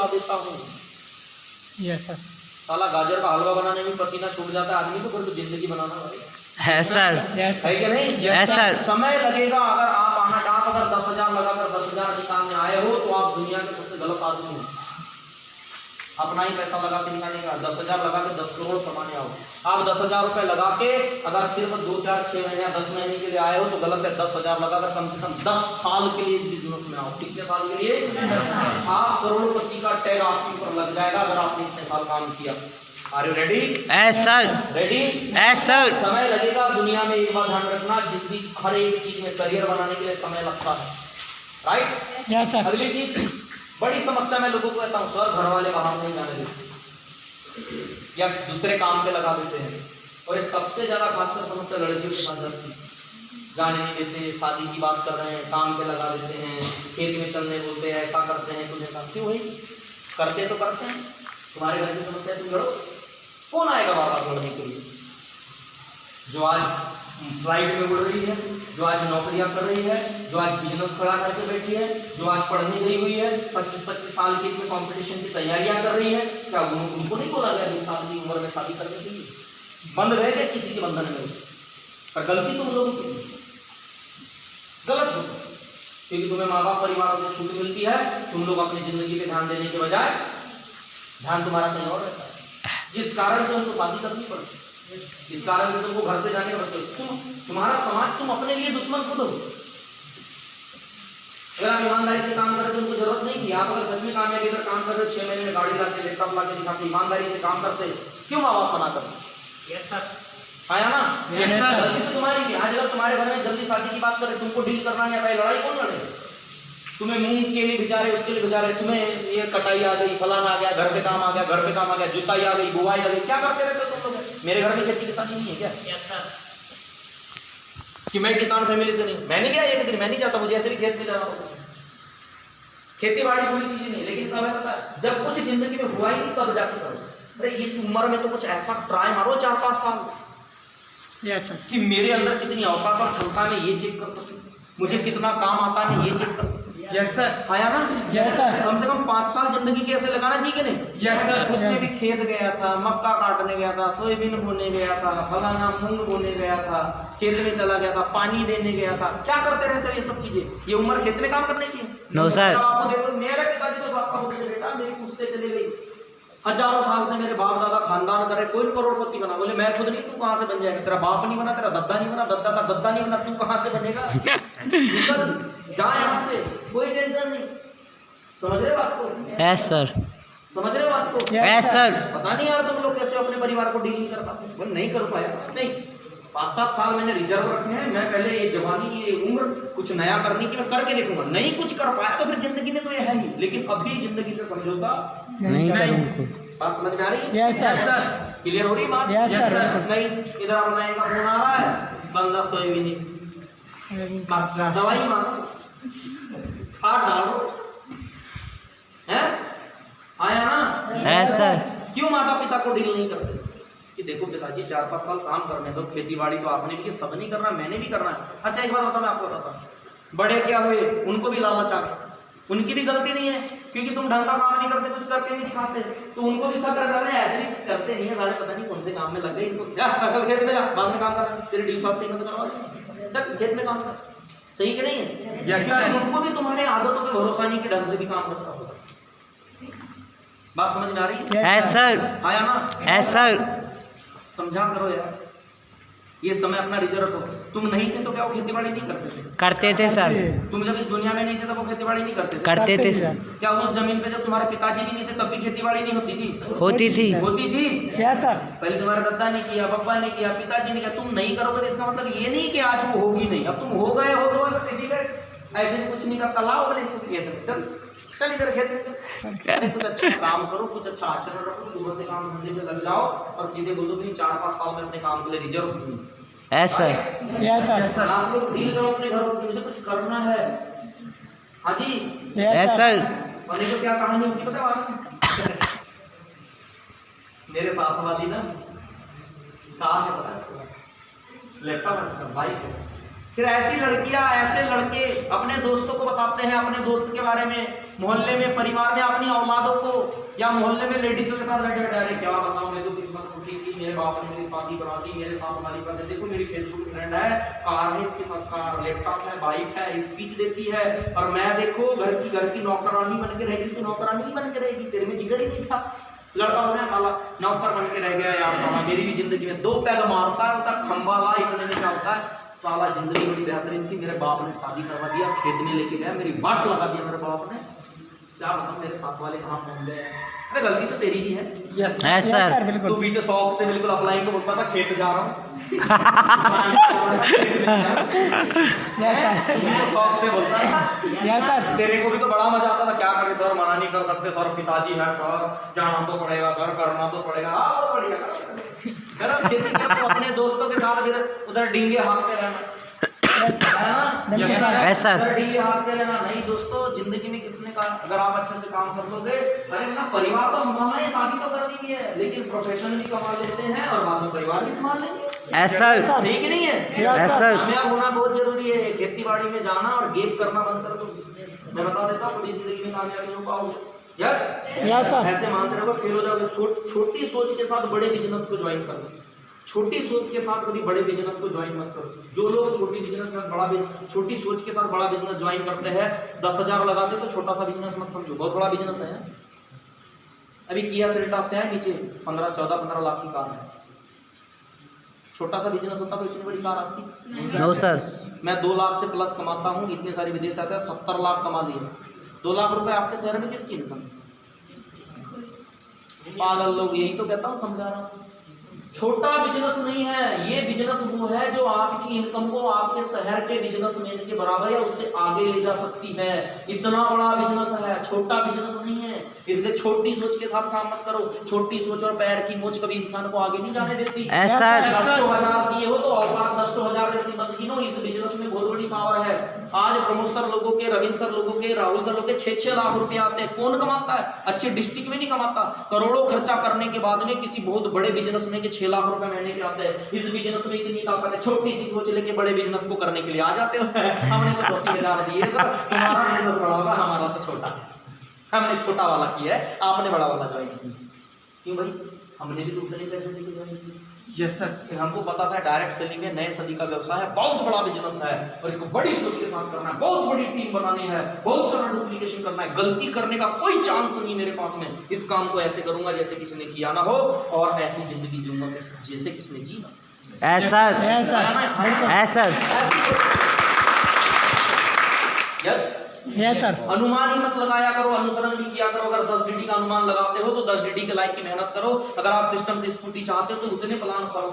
बता देता हूँ। Yes sir. साला गाजर का हलवा बनाने में पसीना छूट जाता है आदमी, तो फिर तो जिंदगी बनाना भाई है सर, है क्या नहीं? है सर। समय लगेगा। अगर आप अगर 10,000 लगाकर 10,000 निकालने आए हो तो आप दुनिया के सबसे गलत आदमी हो। अपना ही पैसा लगा के निकालेगा। 10,000 लगा के 10 करोड़ कमाने आओ। आप 10,000 रुपए लगा के अगर सिर्फ 2, 4, 6 महीने या 10 महीने के लिए आए हो तो गलत है। 10,000 लगाकर कम से कम 10 साल के लिए इस बिजनेस में आओ। कितने साल के लिए? आप करोड़पति का टैग आपके ऊपर लग जाएगा अगर आपने इतने साल काम किया। Are you ready? Yes sir, ready? Yes sir. समय लगेगा दुनिया में। एक बात ध्यान रखना, जिंदगी हर एक चीज में करियर बनाने के लिए समय लगता है। राइट? Yes sir. अगली चीज, बड़ी समस्या मैं लोगों को कहता हूँ, सर घर वाले बाहर नहीं जाने देते या दूसरे काम पे लगा देते हैं। और ये सबसे ज्यादा खासकर समस्या लड़कियों के साथ रहती है। जाने नहीं देते, शादी की बात कर रहे हैं, काम पे लगा देते हैं, खेत में चलने बोलते हैं, ऐसा करते हैं, तुझे काम क्यों? वही करते तो करते हैं। तुम्हारे घर की समस्या तुम लड़ो, कौन आएगा बार बार लड़ने के लिए? जो आज फ्लाइट में उड़ रही है, जो आज नौकरियां कर रही है, जो आज बिजनेस खड़ा करके बैठी है, जो आज पढ़ने गई हुई है, 25-25 साल की इसमें कंपटीशन की तैयारियां कर रही है, क्या उनको नहीं बोला गया 20 साल की उम्र में शादी करने के लिए? बंद रहे थे किसी के बंधन में? पर गलती तुम लोगों की गलत हो, क्योंकि तुम्हें माँ बाप परिवारों से छूट मिलती है। तुम लोग अपनी जिंदगी पे ध्यान देने के बजाय ध्यान तुम्हारा कहीं और रहता है, जिस कारण से उनको शादी करनी पड़ती है, इस कारण से तुमको घर से जाने का तुम्हारा समाज, तुम अपने लिए दुश्मन खुद हो। अगर आप ईमानदारी से काम करते तो उनको जरूरत नहीं थी। आप अगर सच में कामयाबी अगर काम कर रहे हो, 6 महीने में गाड़ी लाके लैपटॉप लाके दिखाते, ईमानदारी से काम करते, क्यों माँ बाप मना करते? Yes sir. आया ना? Yes sir. गलती तो तुम्हारी भी। आज अगर तुम्हारे घर में जल्दी शादी की बात करें, तुमको डील करना नहीं आता है, लड़ाई कौन लड़े? तुम्हें मूंग के लिए बेचारे, उसके लिए बेचारे, तुम्हें ये कटाई आ गई, फलाना आ गया, घर पे काम आ गया, घर पे काम आ गया, जुताई आ गई, बुआई आ गई, क्या करते रहते हो तुम लोग? मेरे घर में खेती किसानी नहीं है क्या? Yes sir. कि मैं किसान फैमिली से नहीं, मैं नहीं गया एक दिन, मैं नहीं जाता, मुझे ऐसे भी खेत में जाना होता है। खेती बाड़ी कोई चीज नहीं, लेकिन कब है पता है? जब कुछ जिंदगी में हुआ ही नहीं तब जाके करो। अरे इस उम्र में तो कुछ ऐसा ट्राई मारो 4-5 साल, यस सर। कि मेरे अंदर कितनी औकात और क्षमता है, ये चेक कर सकते, मुझे कितना काम आता है, ये चेक कर सकते। Yes sir. आया ना? Yes sir. कम से कम 5 साल जिंदगी की ऐसे लगाना चाहिए कि नहीं? Yes sir. उसमें भी खेत गया था, मक्का काटने गया था, सोयाबीन बोने गया था, फलाना मूंग बोने गया था, खेत में चला गया था, पानी देने गया था। क्या करते रहते हो ये सब चीजें? ये उम्र खेत में काम करने की? No sir. आपको देखो, मेरे पिताजी तो बाप का बोलते, बेटा मेरी पूछते चले गई, हजारों साल से मेरे बाप दादा खानदान करे, कोई करोड़पति बना। बोले मैं खुद नहीं, तू कहाँ से बन जाएगा? तेरा बाप नहीं बना, तेरा दद्दा नहीं बना, दद्दा का दद्दा नहीं बना, तू कहाँ से बनेगा? जा यहाँ से, कोई टेंशन नहीं। समझ रहे बात को? यस सर, समझ रहे बात को? Yes sir. पता नहीं यार तुम लोग कैसे अपने परिवार को डील नहीं कर पाते। बोले नहीं कर पाया, नहीं 5-7 साल मैंने रिजर्व रखे हैं। मैं पहले ये जवानी, ये उम्र कुछ नया करने की मैं करके देखूंगा। नहीं कुछ कर पाया तो फिर जिंदगी में तो ये है ही, लेकिन अभी जिंदगी से समझौता नहीं करूँगा। बात समझ में आ रही है? Yes sir. क्लियर हो रही बात? Yes sir. नहीं इधर अपना एक फोन आ रहा है, बंदा सोए भी नहीं, दवाई मांगो, हाथ डालो, है? आया ना? Yes sir. क्यों माता पिता को डील नहीं करते? कि देखो पिताजी 4-5 साल काम करने दो, खेती बाड़ी तो आपने भी, सब नहीं करना, मैंने भी करना है। अच्छा एक बात बताओ, मैं आपको बताता हूँ, बड़े क्या हुए, उनको भी लालच आ गया, उनकी भी गलती नहीं है, क्योंकि तुम ढंग का काम नहीं करते, कुछ करके नहीं दिखाते, तो उनको भी सब कर रहे हैं, ऐसे भी करते नहीं है सारे, पता नहीं कौन से काम में लग गए इनको। जा खेत में जा, बाद में काम कर, तेरे डील शॉप से करवा दे, खेत में काम कर, सही कि नहीं है? जैसा उनको भी तुम्हारे आदतों के भरोसा नहीं, के ढंग से भी काम करता होगा। बात समझ में आ रही है? Yes sir. आया ना? Yes sir. समझा करो यार, ये समय अपना रिजर्व रखो। तुम नहीं थे तो क्या वो खेती बाड़ी नहीं करते थे? करते थे सर। तुम जब इस दुनिया में नहीं थे तब वो खेती बाड़ी नहीं करते थे? करते थे सर। क्या उस जमीन पे जब तुम्हारे पिताजी भी नहीं थे तब भी खेती बाड़ी नहीं होती थी? होती थी। होती थी। Yes sir. पहले तुम्हारे दादा ने किया, पापा ने किया, पिताजी ने किया, तुम नहीं करोगे तो इसका मतलब ये नहीं कि आज वो होगी नहीं। अब तुम हो गए हो तो ठीक है, ऐसे कुछ नहीं करता, लाओ बोले इसको खेत, चल चल इधर खेत में, कुछ अच्छा काम करो, कुछ अच्छा आचरण रखो, सुबह से काम धंधे में लग जाओ और सीधे बोलो कि 4-5 साल में अपने काम के लिए रिजर्व दूँ। Yes sir. Yes sir. आप लोग डील करो अपने घरों की, मुझे कुछ करना है। हाँ जी यस सर। मैंने को क्या कहानी होती पता है? मेरे साथ वाली ना कहा है पता है, लैपटॉप बाइक है, फिर ऐसी लड़कियां ऐसे लड़के अपने दोस्तों को बताते हैं अपने दोस्त के बारे में, मोहल्ले में, परिवार में अपनी औलादों को या मोहल्ले में लेडीजों के साथ बैठे बैठे, अरे क्या बताऊं, मैं तो किस्मत उठी थी, मेरे बाप ने मेरी शादी करा दी, मेरे साथ हमारी पास देखो मेरी फेसबुक फ्रेंड है, कार है इसके पास, कार, लैपटॉप है, बाइक है, स्पीच देती है, और मैं देखो घर की नौकरानी बन के रहेगी, तो नौकरानी बन के रहेगी, तेरे में जिगर ही नहीं था, लड़का हो गया साला नौकर बन के रह गया यार साला। मेरी भी जिंदगी में 2 पैग मारता है, उसका खंबा ला, इतने में क्या होता है साला, जिंदगी बड़ी बेहतरीन थी, मेरे बाप ने शादी करवा दिया, खेत में लेके गया, मेरी वाट लगा दिया मेरे बाप ने, क्या बताऊं मेरे साथ वाले कहाँ पहुंच गए हैं। अरे गलती तो तेरी ही है। Yes Yes, sir. सर तू बिल्कुल। भी तो शौक से बिल्कुल अप्लाई को बोलता था खेत जा रहा हूँ यस सर। तू भी तो शौक से बोलता था। Yes sir. तेरे को भी तो बड़ा मजा आता था, क्या करें सर, मना नहीं कर सकते सर, पिताजी है सर, जाना तो पड़ेगा सर, करना तो पड़ेगा, हाँ वो बढ़िया करो खेती करो, तो अपने दोस्तों के साथ भी उधर डींगे हाँकते रहना, है ना? बिल्कुल सर। Yes, sir. उधर डींगे हाँकते रहना नहीं दोस्तों, जिंदगी में किसने कहा अगर आप अच्छे से काम कर लोगे, अरे ना परिवार तो संभालना है, शादी तो करनी ही है, लेकिन प्रोफेशन भी कमा लेते हैं और बाद में परिवार भी संभाल लेंगे, ऐसा ठीक नहीं है? Yes, sir. कामयाब होना बहुत जरूरी है, खेती बाड़ी में जाना और गेप करना बंद कर दो, मैं बता देता हूँ पूरी जिंदगी में कामयाब नहीं हो पाओगे। Yes sir. ऐसे मानते रहोगे फेल हो जाओगे। छोटी सोच के साथ बड़े बिजनेस को ज्वाइन करो, छोटी सोच के साथ कभी बड़े बिजनेस को ज्वाइन मत करो। जो लोग छोटी सोच के साथ बड़ा बिजनेस ज्वाइन करते हैं, 10,000 लगाते तो छोटा सा बिजनेस मत समझो, बहुत बड़ा बिजनेस है। अभी किया सेल्टॉस से है नीचे 14-15 लाख की कार है, छोटा सा बिजनेस होता तो इतनी बड़ी कार आती? No sir. मैं 2 लाख से प्लस कमाता हूँ, इतने सारे विदेश आते हैं, 70 लाख कमा लिए, 2 लाख रुपए आपके शहर में किसकी इनकम? पागल लोग, यही तो कहता हूँ, समझा रहा हूँ। छोटा बिजनेस नहीं है ये, बिजनेस वो है जो आपकी इनकम को आपके शहर के बिजनेसमैन के बराबर या उससे आगे ले जा सकती है, इतना बड़ा बिजनेस है, छोटा बिजनेस नहीं है। इसलिए छोटी सोच के साथ काम मत करो, छोटी सोच और पैर की मोच कभी इंसान को आगे नहीं जाने देती। ऐसा 10,000 दिए हो तो औकात 10,000 जैसी मत गिनो, इस बिजनेस में बहुत बड़ी पावर है। आज प्रमोद सर लोगों के, रविंद्र सर लोगों के, राहुल सर लोगों के 6-6 लाख रुपए आते हैं, कौन कमाता है? अच्छे डिस्ट्रिक्ट में नहीं कमाता, करोड़ों खर्चा करने के बाद में किसी बहुत बड़े बिजनेस में के 6 लाख रुपए महीने के आते हैं। इस बिजनेस में इतनी ताकत है, छोटी सी सोच लेके बड़े बिजनेस को करने के लिए आ जाते हो। हमने तो 80,000 दिए सर, तुम्हारा बिजनेस बड़ा होगा, हमारा तो छोटा है, हमने छोटा वाला किया है, आपने बड़ा वाला ज्वाइन किया। क्यों भाई, हमने भी तो उतने पैसे देके ज्वाइन किया। यस सर, फिर हमको पता था डायरेक्ट सेलिंग है, नए सदी का व्यवसाय है, बहुत बड़ा बिजनेस है और इसको बड़ी सोच के साथ करना है, बहुत बड़ी टीम बनानी है, बहुत सारा डुप्लीकेशन करना है, गलती करने का कोई चांस नहीं मेरे पास में। इस काम को ऐसे करूंगा जैसे किसी ने किया ना हो और ऐसी जिंदगी जीऊंगा जैसे किसी ने जी ना। ऐसा ऐसा यस, यस सर। अनुमान ही मत लगाया करो, अनुसरण भी किया करो। अगर 10 DD का अनुमान लगाते हो तो 10 DD के लायक की मेहनत करो। अगर आप सिस्टम से स्कूटी चाहते हो तो उतने प्लान करो।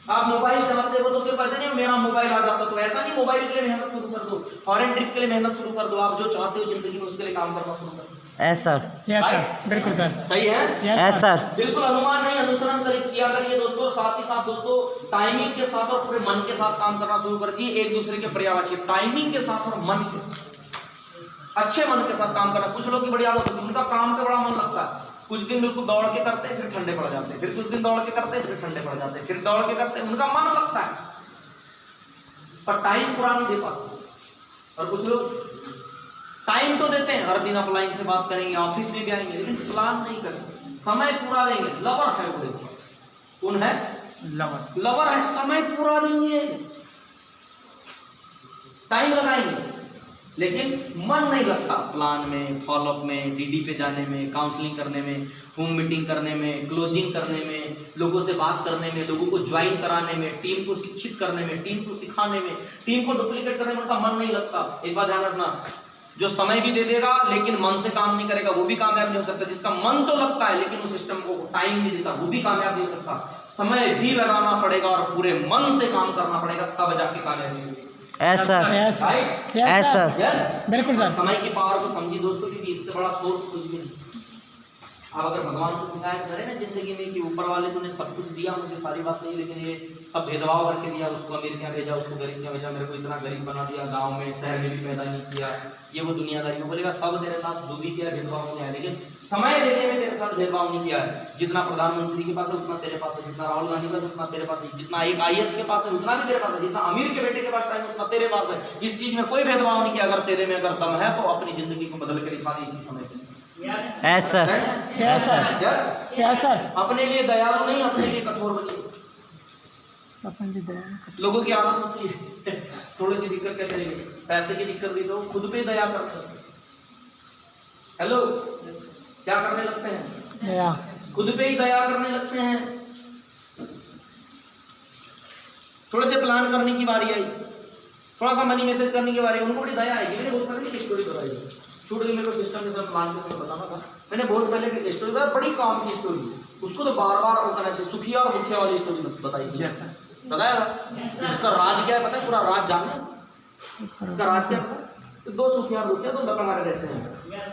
आप मोबाइल चाहते हो तो सिर्फ ऐसे नहीं मेरा मोबाइल आ जाता, तो ऐसा नहीं, मोबाइल के लिए मेहनत शुरू कर दो, फॉरेन ट्रिप के लिए मेहनत शुरू कर दो, आप जो चाहते हो जिंदगी में उसके लिए काम करना शुरू कर दो। ऐसा यस सर बिल्कुल सर। सही है? ऐसा बिल्कुल अनुमान नहीं, अनुसरण किया करिए दोस्तों। साथ ही साथ दोस्तों टाइमिंग के साथ और पूरे मन के साथ काम करना शुरू कर दीजिए, एक दूसरे के पर्यायवाची, टाइमिंग के साथ और मन के साथ, अच्छे मन के साथ काम करना। कुछ लोग की बड़ी आदत होती है, उनका काम पे बड़ा मन लगता है, कुछ दिन बिल्कुल दौड़ के करते हैं फिर ठंडे पड़ जाते हैं, फिर कुछ दिन दौड़ के करते हैं फिर ठंडे पड़ जाते हैं, फिर दौड़ के करते हैं, उनका मन लगता है पर टाइम पूरा नहीं दे पाते। और कुछ लोग टाइम तो देते हैं, हर दिन अपलाइन से बात करेंगे, ऑफिस में भी आएंगे, लेकिन प्लान नहीं करेंगे, समय पूरा देंगे। लवर है वो, कौन है? लवर है, समय पूरा देंगे, टाइम लगाएंगे, लेकिन मन नहीं लगता प्लान में, फॉलोअप में, डीडी पे जाने में, काउंसलिंग करने में, होम मीटिंग करने में, क्लोजिंग करने में, लोगों से बात करने में, लोगों को ज्वाइन कराने में, टीम को शिक्षित करने में, टीम को सिखाने में, टीम को डुप्लीकेट करने में उनका मन नहीं लगता। एक बात ध्यान रखना, जो समय भी दे देगा लेकिन मन से काम नहीं करेगा वो भी कामयाब नहीं हो सकता। जिसका मन तो लगता है लेकिन उस सिस्टम को टाइम नहीं देता वो भी कामयाब नहीं हो सकता। समय भी लगाना पड़ेगा और पूरे मन से काम करना पड़ेगा, तब जाके कामयाबी होगी। ऐसा ऐसा बिल्कुल सर। समय की पावर को समझिए दोस्तों, क्योंकि इससे बड़ा सोर्स कुछ भी नहीं। आप अगर भगवान को शिकायत करें ना जिंदगी में कि ऊपर वाले तूने सब कुछ दिया मुझे, सारी बात सही, लेकिन ये सब भेदभाव करके दिया, उसको अमीर क्या भेजा, उसको गरीब क्या भेजा, मेरे को इतना गरीब बना दिया, गांव में शहर में भी पैदा नहीं किया, ये वो दुनियादारी। वो बोलेगा सब तेरे साथ जो भी किया भेदभाव किया है, लेकिन समय देने में तेरे साथ भेदभाव नहीं किया है। जितना प्रधानमंत्री के पास है उतना तेरे पास है, जितना राहुल गांधी के पास उतना तेरे पास है, जितना एक IAS के पास है उतना भी तेरे पास है, जितना अमीर के बेटे के पास टाइम उतना तेरे पास है। इस चीज में कोई भेदभाव नहीं किया। अगर तेरे में अगर दम है तो अपनी जिंदगी को बदल के दिखा दे इसी समय पे। Yes sir, yes sir, yes sir. अपने लिए दयालु नहीं, अपने लिए कठोर बनिए। अपन भी दया। लोगों की आदत होती है थोड़ी सी दिक्कत कैसे रहेगी, पैसे की दिक्कत दी तो खुद पे दया करते हैं। हेलो, क्या करने लगते हैं? दया। खुद पे ही दया करने लगते हैं। थोड़े से प्लान करने की बारी आई, थोड़ा सा मनी मैसेज करने की बारी, उनको बड़ी दया आएगी। मैंने बहुत पहले की स्टोरी बताई, छूट गई मेरे को सिस्टम के साथ प्लान के साथ बताना था। मैंने बहुत पहले की स्टोरी बताई, बड़ी काम की स्टोरी, उसको तो बार बार वो करना चाहिए। सुखिया और दुखिया वाली स्टोरी बताई बताया। उसका राज क्या है पता है? पूरा राज जानते हैं उसका राज क्या है? तो दो सुखिया और दुखिया, तो लकड़ मारे रहते हैं।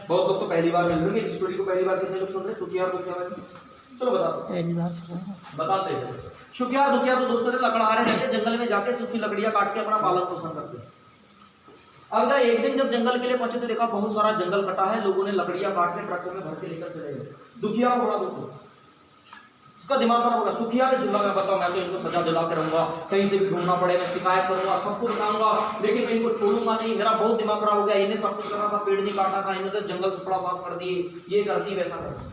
बहुत लोग तो पहली बार मिल रहे हैं, इस स्टोरी को पहली बार कितने लोग सुन रहे हैं? सुखिया और दुखिया वाली। चलो पहली बार बताते हैं। सुखिया और दुखिया तो दूसरे लकड़हारे रहते हैं, जंगल में जाके सूखी लकड़ियां काट के अपना पालन पोषण करते हैं। अब एक दिन जब जंगल के लिए पहुंचे तो देखा बहुत सारा जंगल कटा है, लोगों ने लकड़ियां काट के ट्रकों में भर के लेकर चले गए। दुखिया को बड़ा दुख, उसका दिमाग खराब होगा। सुखिया पे चिल्ला, मैं बताऊं, मैं तो इनको सजा दिला के रहूंगा, कहीं से भी ढूंढना पड़े, मैं शिकायत करूंगा, सबको बताऊंगा, लेकिन मैं इनको छोड़ूंगा नहीं। मेरा बहुत दिमाग खराब हो गया, इन्हें सब कुछ करना था, पेड़ नहीं काटना था, इन्हें तो जंगल टुकड़ा साफ कर दिए, ये कर दी, वैसा कर।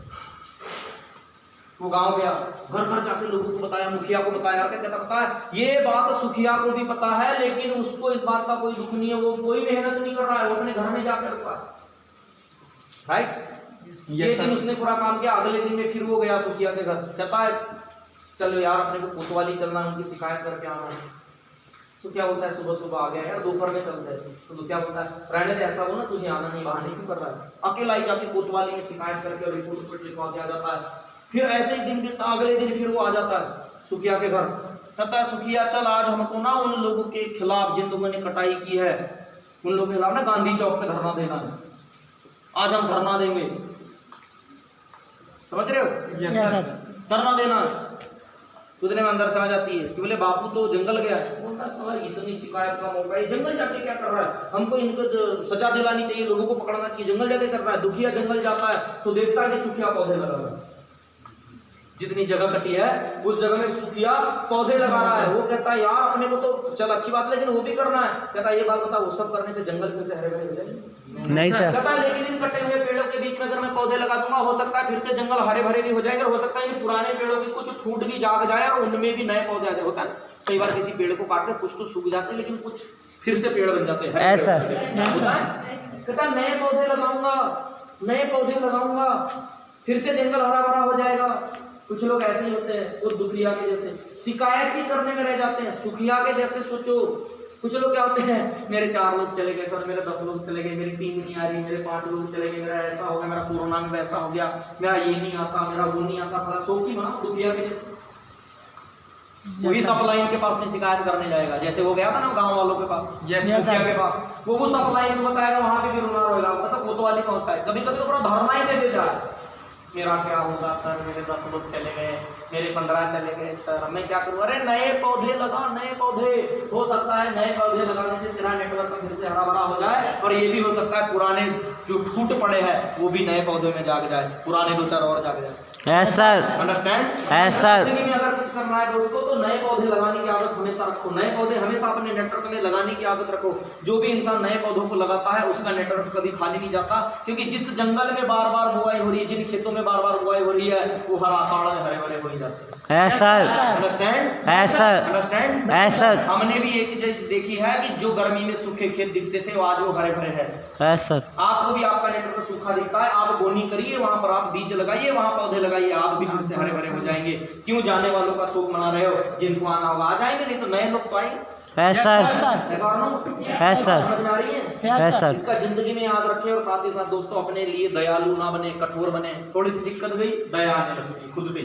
वो गांव गया, घर घर जाके लोगों को बताया, मुखिया को बताया। क्या कहता पता है? ये बात सुखिया को भी पता है, लेकिन उसको इस बात का कोई दुख नहीं है, वो कोई मेहनत नहीं कर रहा है, वो अपने घर में जाकर रुका। राइट? ये दिन उसने पूरा काम किया। अगले दिन में फिर वो गया सुखिया के घर, कहता है चलो यार अपने को कोतवाली चलना, उनकी शिकायत करके आना है। तो क्या बोलता है? सुबह सुबह आ गया यार, दोपहर में चलते हैं। तो क्या बोलता है? रहने दे, ऐसा हो ना, तुझे आना नहीं, बहाने क्यों कर रहा है? अकेला ही जाके कोतवाली में शिकायत करके रिपोर्ट लिखवा के आ जाता है। फिर ऐसे ही दिन बीतता, अगले दिन फिर वो आ जाता है सुखिया के घर, कहता है सुखिया चल आज हमको ना उन लोगों के खिलाफ जिन लोगों ने कटाई की है, उन लोगों के खिलाफ ना गांधी चौक पे धरना देना है, आज हम धरना देंगे। समझ रहे हो? धरना देना। उतने में अंदर समझ आती है कि बोले बापू तो जंगल गया है, इतनी शिकायत का मौका है, जंगल जाके क्या कर रहा है? हमको इनको सजा दिलानी चाहिए, लोगों को पकड़ना चाहिए, जंगल जाके कर रहा है। दुखिया जंगल जाता है तो देखता है कि सुखिया पौधे लगा रहा है, जितनी जगह कटी है उस जगह में सुखिया पौधे लगा रहा है। वो कहता है यार अपने को तो चल अच्छी बात, लेकिन वो भी करना है। कहता है ये बात बता, वो सब करने से जंगल फिर से हरे भरे हो जाएंगे? नहीं सर। कहता है लेकिन इन कटे हुए पेड़ों के बीच में अगर मैं पौधे लगा दूंगा, हो सकता है फिर से जंगल हरे भरे भी हो जाएंगे, और हो सकता है इन पुराने पेड़ों की कुछ फूट भी जाग जाए और उनमें भी नए पौधे आ जाए। होता है कई बार किसी पेड़ को काट कर कुछ तो सूख जाते हैं, लेकिन कुछ फिर से पेड़ बन जाते हैं। ऐसा कहता है नए पौधे लगाऊंगा, नए पौधे लगाऊंगा, फिर से जंगल हरा भरा हो जाएगा। कुछ लोग ऐसे ही होते हैं, वो दुखिया के जैसे शिकायत ही करने में रह जाते हैं। सुखिया के जैसे सोचो, कुछ लोग क्या होते हैं, मेरे 4 लोग चले गए सर, मेरे 10 लोग चले गए, मेरी टीम नहीं आ रही, मेरे 5 लोग चले गए, मेरा ऐसा हो गया, मेरा कोरोना में वैसा हो गया, मेरा ये नहीं आता, मेरा वो नहीं आता, थोड़ा शौकी बना। दुखिया के जैसे वही सप्लाइन के पास में शिकायत करने जाएगा, जैसे वो गया था ना गांव वालों के पास, मुखिया के पास, वो सप्लाइन को बताएगा, वहां पे भी रोना रोएगा, मतलब कोतवाली पहुंचा है। कभी कभी तो पूरा धरना ही दे देता है, मेरा क्या होगा सर, मेरे 10 लोग चले गए, मेरे 15 चले गए सर, मैं क्या करूँ? अरे नए पौधे लगा, नए पौधे। हो सकता है नए पौधे लगाने से तेरा नेटवर्क फिर से हरा भरा हो जाए, और ये भी हो सकता है पुराने जो फूट पड़े हैं वो भी नए पौधे में जाग जाए, पुराने 2-4 और जाग जाए। Yes sir. Understand? Yes sir. जिंदगी में अगर कुछ करना है दोस्तों तो नए पौधे लगाने की आदत हमेशा रखो, नए पौधे हमेशा अपने नेटवर्क में लगाने की आदत रखो। जो भी इंसान नए पौधों को लगाता है उसका नेटवर्क कभी खाली नहीं जाता, क्योंकि जिस जंगल में बार बार बुआई हो रही है, जिन खेतों में बार बार बुआई हो रही है, वो हर आषाढ़ में हरे भरे हो ही जाते हैं। Yes sir. Understand? Yes sir. Understand? Yes sir. हमने भी एक चीज देखी है कि जो गर्मी में सूखे खेत दिखते थे वो आज वो हरे भरे हैं। Yes sir. आपको भी आपका नेटवर्क सूखा दिखता है, आप बोनी करिए, वहां पर आप बीज लगाइए, वहां पौधे लगाइए, आप भी फिर से हरे भरे हो जाएंगे। क्यों जाने वालों का शोक मना रहे हो? जिनको आना होगा आ जाएंगे, नहीं तो नए लोग तो आएंगे। Yes sir. Yes sir. समझ में आ रही है? Yes sir. इसका जिंदगी में याद रखें, और साथ ही साथ दोस्तों अपने लिए दयालु ना बने, कठोर बने। थोड़ी सी दिक्कत गई, दया आने लगती खुद पे।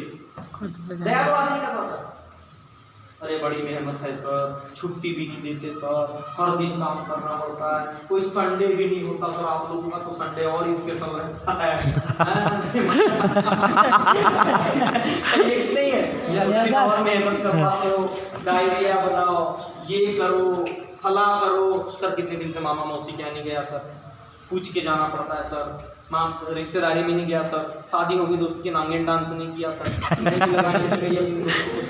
दयालु आदमी क्या होता है? अरे बड़ी मेहनत है सर, छुट्टी भी नहीं देते सर, हर दिन काम करना पड़ता है, कोई संडे भी नहीं होता सर, आप लोगों का तो संडे और स्पेशल रहता है। सही नहीं है? उस दिन और मेहनत करवाते हो, डायरिया बनाओ, ये करो, फला करो। सर कितने दिन से मामा मौसी क्या नहीं गया सर, पूछ के जाना पड़ता है सर। माँ रिश्तेदारी में नहीं गया सर, शादी होगी दोस्त के नांगेन डांस नहीं किया सर, मेहंदी लगाने के लिए अपनी दोस्तों को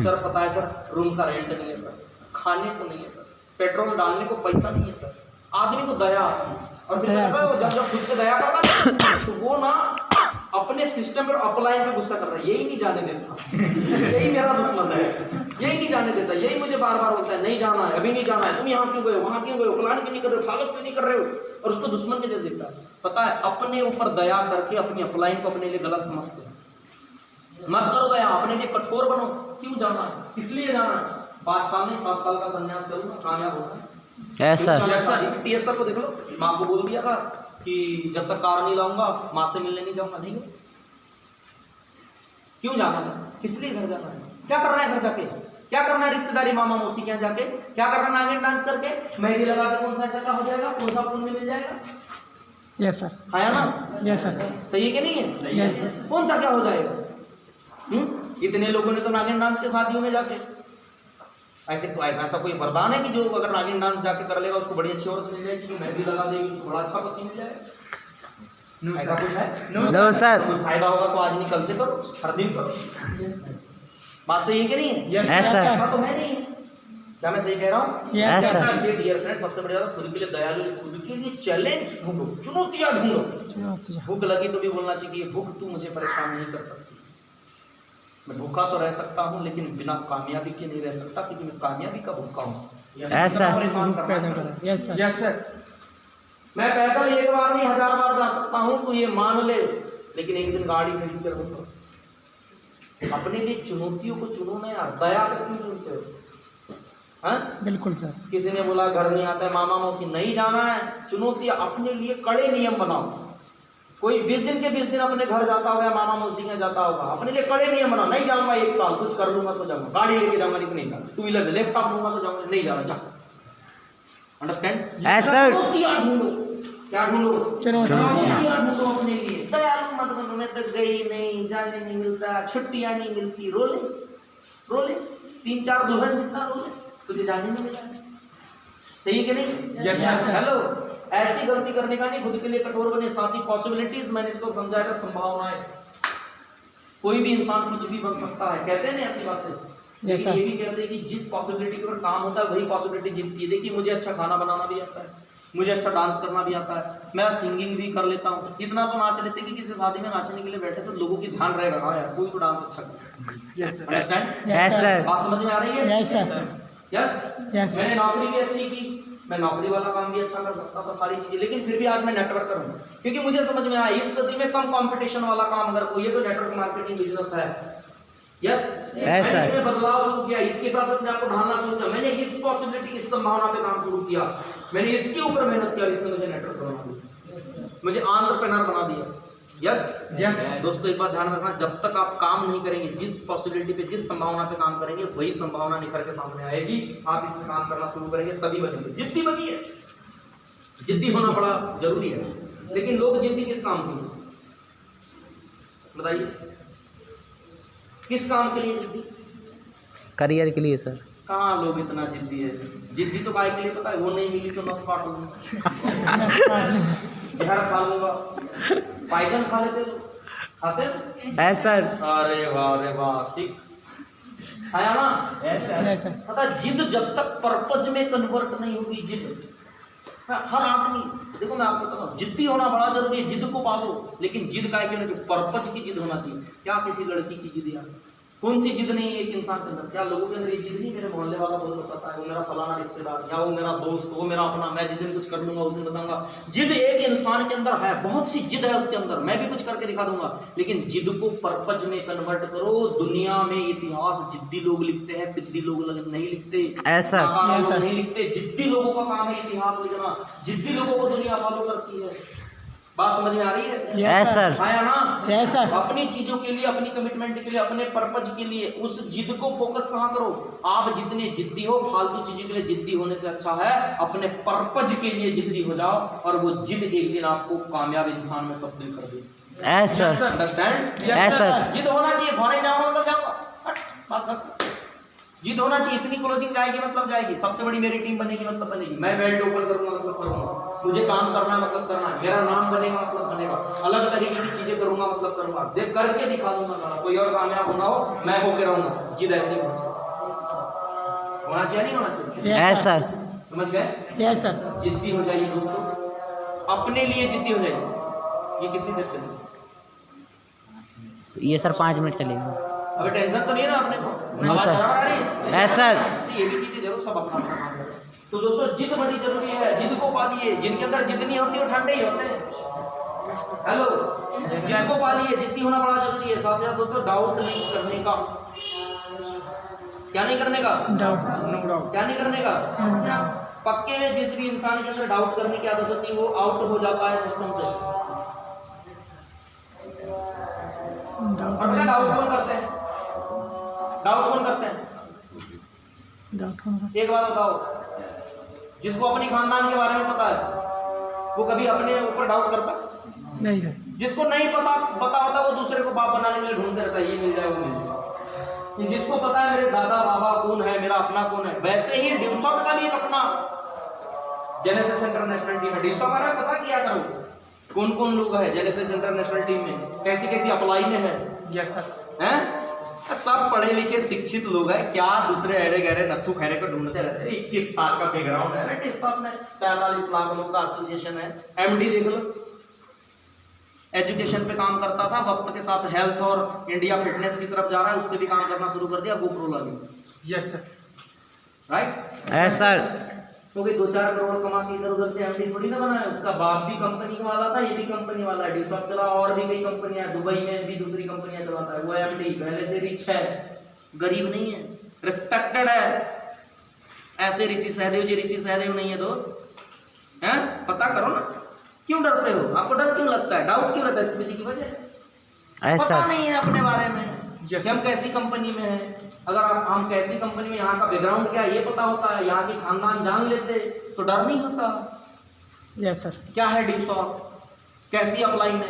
सर पता है सर, रूम का रेंट नहीं है सर, खाने को नहीं है सर, पेट्रोल डालने को पैसा नहीं है सर। आदमी को दया आती है, और फिर पता है जब खुद पे दया करता है तो वो ना अपने सिस्टम पर अपलाइन पे गुस्सा करता है, यही नहीं जाने देता, यही मेरा दुश्मन है, यही नहीं जाने देता, यही मुझे बार बार बोलता है नहीं जाना है, अभी नहीं जाना है, तुम यहाँ क्यों गए, वहाँ क्यों गए, प्लान क्यों नहीं कर रहे हो, फालतू क्यों नहीं कर रहे हो, और उसको दुश्मन के जैसे देखता है। पता है अपने ऊपर दया करके अपनी अपलाइन को अपने लिए गलत समझते हैं। मत करो दया, अपने लिए कठोर बनो। क्यों जाना है, इसलिए जाना है। 5 साल नहीं 7 साल का संन्यास करूंगा, कामयाब होगा। ऐसा टीएसआर को देख लो, माँ को बोल दिया था कि जब तक कार नहीं लाऊंगा माँ से मिलने नहीं जाऊंगा, नहीं गए। क्यों जाना है, किस लिए घर जाना है, क्या करना है घर जाके, क्या करना है रिश्तेदारी मामा मौसी के यहाँ जाके, क्या करना है नागिन डांस करके, मेहंदी लगा के कौन सा ऐसा हो जाएगा, कौन सा पुण्य मिल जाएगा। यस सर, है ना, यस सर, सही है कि नहीं है, यस सर, कौन सा क्या हो जाएगा। इतने लोगों ने तो नागिन डांस के शादियों में जाके ऐसा कोई वरदान है कि जो अगर नागिन डांस जाके कर लेगा उसको बड़ी अच्छी औरत मिल जाएगी, जो मेहंदी लगा देगी उसको बड़ा अच्छा पति मिल जाएगा। ऐसा कुछ है? No sir. कोई फायदा होगा तो आज नहीं कल से करो, हर दिन करो। बात सही है कि नहीं है? Yes, sir. ऐसा तो है नहीं, क्या मैं सही कह रहा हूँ? Yes, sir. ये डियर फ्रेंड सबसे बड़ी बात, खुद के लिए दयालु, खुद के लिए चैलेंज ढूंढो, चुनौतियां ढूंढो। भूख लगी तो भी बोलना चाहिए भूख तू मुझे परेशान नहीं कर सकती, मैं भूखा तो रह सकता हूँ लेकिन बिना कामयाबी के नहीं रह सकता, क्योंकि मैं कामयाबी का भूखा हूँ। ऐसा परेशान करना। यस सर, यस सर, मैं पैदल एक बार नहीं 1000 बार जा सकता हूँ तो ये मान ले, लेकिन एक दिन गाड़ी खड़ी कर दूंगा। अपने लिए चुनौतियों को चुनो ना यार, दया कर क्यों चुनते हो? हाँ बिल्कुल सर, किसी ने बोला घर नहीं आता है, मामा मौसी नहीं जाना है, चुनौती अपने लिए कड़े नियम बनाओ। कोई 20 दिन के 20 दिन अपने घर जाता होगा, मामा मौसी के जाता होगा, अपने लिए कड़े नियम बनाओ। नहीं जाऊंगा 1 साल, कुछ कर लूंगा तो जाऊंगा, गाड़ी लेके जाऊंगा नहीं जाऊंगा, 2 व्हीलर लैपटॉप लूंगा तो जाऊंगा, नहीं जाऊंगा। अंडरस्टैंड? ऐसा चुनौतियां ढूंढो, क्या ढूंढो? चुनौतियां ढूंढो अपने लिए। दयालु मत बनो, मैं तो गई नहीं, जाने नहीं मिलता, छुट्टियां नहीं मिलती, रोले 3-4 दुल्हन जितना रोले, तुझे जाने नहीं मिला। सही कि नहीं? Yes, sir. हेलो, ऐसी गलती करने का नहीं, खुद के लिए कठोर बने। साथ ही पॉसिबिलिटीज, मैंने इसको समझाया था, संभावनाएं। कोई भी इंसान कुछ भी बन सकता है, कहते हैं ना ऐसी बातें। Yes, sir. ये भी कहते हैं कि जिस पॉसिबिलिटी पर काम होता है वही पॉसिबिलिटी जीतती है। देखिए मुझे अच्छा खाना बनाना भी आता है, मुझे अच्छा डांस करना भी आता है, मैं सिंगिंग भी कर लेता हूँ, इतना तो नाच लेते कि किसी शादी में नाचने के लिए बैठे तो लोगों की ध्यान रहेगा, हाँ यार कोई तो डांस अच्छा करे। अंडरस्टैंड? ऐसा बात समझ में आ रही है? Yes sir, yes. यस मैंने नौकरी भी अच्छी की, मैं नौकरी वाला काम भी अच्छा कर सकता था, सारी चीजें, लेकिन फिर भी आज मैं नेटवर्क करूँ, क्योंकि मुझे समझ में आया इस सदी में कम कंपटीशन वाला काम अगर कोई है तो नेटवर्क मार्केटिंग बिजनेस है। यस, ऐसा इसमें बदलाव शुरू किया, इसके साथ अपने आप को ढालना शुरू किया, मैंने इस पॉसिबिलिटी, इस संभावना पे काम शुरू किया, मैंने इसके ऊपर मेहनत किया, इसने मुझे नेटवर्क बना दिया, मुझे एंटरप्रेन्योर बना दिया। यस यस दोस्तों, एक बात ध्यान रखना, जब तक आप काम नहीं करेंगे, जिस पॉसिबिलिटी पे, जिस संभावना पे काम करेंगे, वही संभावना निखर के सामने आएगी। आप इसमें काम करना शुरू करेंगे तभी बनेंगे। जिद्दी बनिए, जिद्दी होना बड़ा जरूरी है, लेकिन लोग जिद्दी किस काम के लिए, बताइए किस काम के लिए जिद्दी? करियर के लिए सर। कहाँ लोग इतना जिद्दी है? जिद्दी तो काय के लिए पता है, वो नहीं मिली तो नस काट लूंगा, जहर खा लूंगा, पाइजन खा लेते लोग, खाते? ऐसा अरे वाह सिख खाया ना? ऐसा पता, जिद जब तक पर्पज में कन्वर्ट नहीं होगी, जिद हर आदमी, देखो मैं आपको बताऊँ, जिद्दी होना बड़ा जरूरी है, जिद को पालो, लेकिन जिद का पर्पज की जिद होना चाहिए। क्या किसी लड़की की जिद यार, कौन सी जिद नहीं है एक इंसान के अंदर? क्या लोगों के अंदर ये जिद नहीं, मेरे मोहल्ले वाला बहुत बताता है, वो मेरा फलाना रिश्तेदार, या वो मेरा दोस्त, वो मेरा अपना, मैं जिस दिन कुछ कर लूंगा उस दिन बताऊंगा। जिद एक इंसान के अंदर है, बहुत सी जिद है उसके अंदर, मैं भी कुछ करके दिखा दूंगा, लेकिन जिद को पर्पज में कन्वर्ट करो। दुनिया में इतिहास जिद्दी लोग लिखते हैं, पिद्दी लोग नहीं लिखते, ऐसा लोग नहीं लिखते। जिद्दी लोगों का काम है इतिहास लिखना, जिद्दी लोगों को दुनिया फॉलो करती है। बात समझ में आ रही है? Yes sir. हाँ या ना? Yes sir. अपनी चीजों के लिए, अपनी कमिटमेंट के लिए, अपने पर्पज के लिए उस जिद को फोकस कहाँ करो। आप जितने जिद्दी हो, फालतू चीजों के लिए जिद्दी होने से अच्छा है अपने पर्पज के लिए जिद्दी हो जाओ, और वो जिद एक दिन आपको कामयाब इंसान में तब्दील कर दे। Yes sir. Understand? Yes sir. जिद होना चाहिए, भाने जाऊंगा मतलब जाऊंगा, जिद होना चाहिए। इतनी क्लोजिंग जाएगी मतलब जाएगी, सबसे बड़ी मेरी टीम बनेगी मतलब बनेगी, मैं बेल्ट ओपन करूंगा मतलब करूंगा, मुझे काम करना है मतलब करना है, मेरा नाम बनेगा मतलब बनेगा, अलग तरीके की चीजें करूंगा मतलब करूंगा, देख करके दिखा दूंगा। कोई और कामयाब होना हो, मैं होके रहूंगा। जिद ऐसे ही होना चाहिए, नहीं होना चाहिए? Yes sir. समझ गए? Yes sir. जिद्दी हो जाइए दोस्तों, अपने लिए जिद्दी हो जाइए। ये कितनी देर चलेगी? ये सर 5 मिनट चलेगा। अभी टेंशन तो नहीं है ना अपने को? नो आवाज सर। बराबर आ रही है? Yes sir. ये भी चीजें जरूर सब अपना अपना काम करें। तो दोस्तों जिद बड़ी जरूरी है, जिद को पालिए। जिनके अंदर जिद नहीं होती वो ठंडे ही होते हैं। हेलो, जिद को पालिए, जिद्दी होना बड़ा जरूरी है। साथ ही दोस्तों डाउट नहीं करने का, क्या नहीं करने का? डाउट। क्या नहीं करने का? पक्के में जिस भी इंसान के अंदर डाउट करने की आदत होती है वो आउट हो जाता है सिस्टम से। और पता डाउट कौन करते हैं? डाउट कौन करते हैं? एक बात बताओ, जिसको अपनी खानदान के बारे में पता है वो कभी अपने ऊपर डाउट करता? नहीं सर। जिसको नहीं पता होता वो दूसरे को बाप बनाने के लिए ढूंढते रहता है, ये मिल जाए वो मिल जाए। जिसको पता है मेरे दादा बाबा कौन है, मेरा अपना कौन है, वैसे ही ड्यूसॉफ्ट का भी एक अपना जेनेसिस इंटरनेशनल टीम है। ड्यूसॉफ्ट का पता किया करो कौन कौन लोग हैं जेनेसिस इंटरनेशनल टीम में, कैसी कैसी अप्लाई में है। Yes sir. हैं? सब पढ़े लिखे शिक्षित लोग हैं, क्या दूसरे अरे गहरे नत्थु खैरे को ढूंढते रहते हैं। 21 साल का बैकग्राउंड है, 43 लाख लोग का एसोसिएशन है। एमडी देख लो, एजुकेशन पे काम करता था, वक्त के साथ हेल्थ और इंडिया फिटनेस की तरफ जा रहा है, उस पर भी काम करना शुरू कर दिया, गोप्रो लगी। Yes sir. Right? Yes sir. क्योंकि 2-4 करोड़ कमा के इधर उधर से एमडी थोड़ी ना बना है। उसका बाप भी कंपनी वाला था, ये भी कंपनी वाला है। ड्यूसॉफ्ट चला, और भी कई कंपनियां, दुबई में भी दूसरी कंपनियां चलाता है। वो एमडी पहले से रिच है, गरीब नहीं है, रिस्पेक्टेड है। ऐसे ऋषि सहदेव जी ऋषि सहदेव नहीं है दोस्त। हैं? पता करो ना, क्यों डरते हो? आपको डर क्यों लगता है? डाउट क्यों रहता है? इसके पीछे की वजह पता नहीं है अपने बारे में कि हम कैसी कंपनी में हैं। अगर हम कैसी कंपनी में, यहाँ का बैकग्राउंड क्या है ये पता होता है, यहाँ के खानदान जान लेते तो डर नहीं होता। Yes sir. क्या है ड्यूसॉफ्ट, कैसी अप्लाई में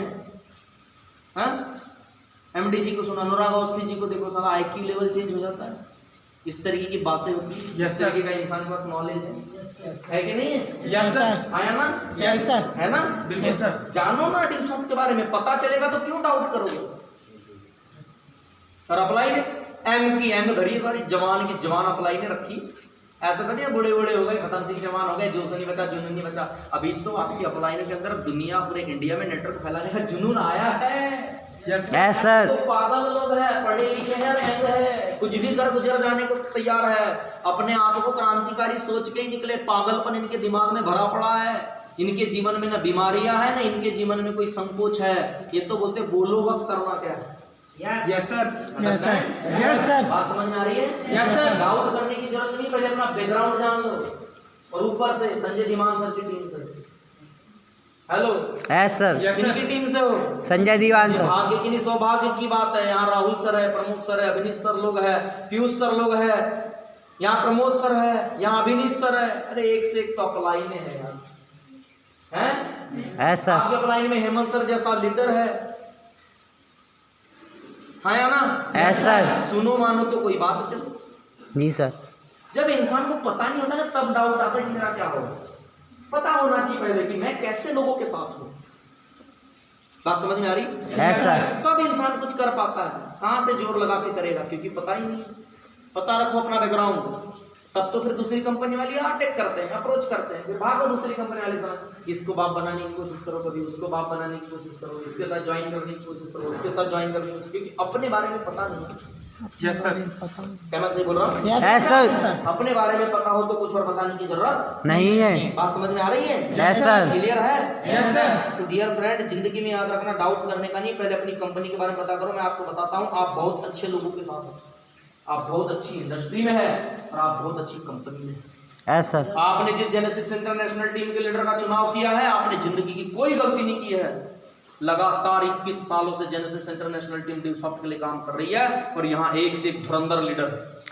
है? एमडी जी को सुनो, अनुराग अवस्थी जी को देखो, साला आईक्यू लेवल चेंज हो जाता है। इस तरीके की बातें होती है, इस तरीके का इंसान के पास नॉलेज है कि नहीं है? Yes sir. आया ना? Yes sir. है ना? बिल्कुल सर। जानो ना ड्यूसॉफ्ट के बारे में, पता चलेगा तो क्यों डाउट करोगे? और अप्लाई ने एंग की एंग धरी, सारी जवान की जवान अप्लाई ने रखी। ऐसा तो नहीं है बूढ़े बूढ़े हो गए, खत्म सिंह जवान हो गए, जोश नहीं बचा, जुनून नहीं बचा। अभी तो आपकी अप्लाई के अंदर दुनिया, पूरे इंडिया में नेटवर्क फैलाने का जुनून आया है। Yes sir. तो पागल लोग हैं, पढ़े लिखे हैं, एंग है, कुछ भी कर गुजर जाने को तैयार है। अपने आप को क्रांतिकारी सोच के ही निकले। पागलपन इनके दिमाग में भरा पड़ा है। इनके जीवन में ना बीमारियां हैं, ना इनके जीवन में कोई संकोच है। ये तो बोलते बोलो बस, करना क्या है। Yes sir. Yes sir. Yes sir. बात समझ में आ रही है? Yes sir. डाउट करने की जरूरत नहीं, पहले अपना बैकग्राउंड जान लो। और ऊपर से संजय दीवान सर की टीम से, हेलो, यस सर। किनकी टीम से हो? संजय दीवान सर। भाग्य की नहीं सौभाग्य की बात है। यहाँ राहुल सर है, प्रमोद सर है, अभिनीत सर लोग है, पीयूष सर लोग है, यहाँ प्रमोद सर है, यहाँ अभिनीत सर है। अरे एक से एक तो अप्लाई में है यार, हैं? Yes sir. आपके अप्लाई में हेमंत सर जैसा लीडर है। हाँ या ना? Yes sir. सुनो मानो तो कोई बात चले। जी सर। जब इंसान को पता नहीं होता ना, तब डाउट आता है कि मेरा क्या होगा। पता होना चाहिए पहले कि मैं कैसे लोगों के साथ हूँ। बात समझ में आ रही? Yes sir. तब इंसान कुछ कर पाता है। कहाँ से जोर लगा के करेगा, क्योंकि पता ही नहीं। पता रखो अपना बैकग्राउंड, तब तो फिर दूसरी कंपनी वाले अटैक करते हैं, अप्रोच करते हैं, फिर भागो दूसरी कंपनी वाले साथ। इसको बाप बनाने की कोशिश करो, कभी उसको बाप बनाने की कोशिश करो, इसके साथ ज्वाइन करने की कोशिश करो, उसके साथ ज्वाइन करने की कोशिश, क्योंकि अपने बारे में पता नहीं है। Yes sir. क्या मैं सही बोल रहा हूँ? Yes sir. अपने बारे में पता हो तो कुछ और बताने की जरूरत नहीं है। बात समझ में आ रही है? Yes sir. क्लियर है? Yes sir. तो डियर फ्रेंड, जिंदगी में याद रखना, डाउट करने का नहीं, पहले अपनी कंपनी के बारे में पता करो। मैं आपको बताता हूँ, आप बहुत अच्छे लोगों के साथ हो, आप बहुत अच्छी इंडस्ट्री में है और आप बहुत अच्छी कंपनी में। Yes sir. आपने जिस जेनेसिस इंटरनेशनल टीम के लीडर का चुनाव किया है, आपने जिंदगी की कोई गलती नहीं की है। लगातार 21 सालों से जेनेसिस इंटरनेशनल टीम ड्यूसॉफ्ट के लिए काम कर रही है और यहाँ एक से एक धुरंधर leader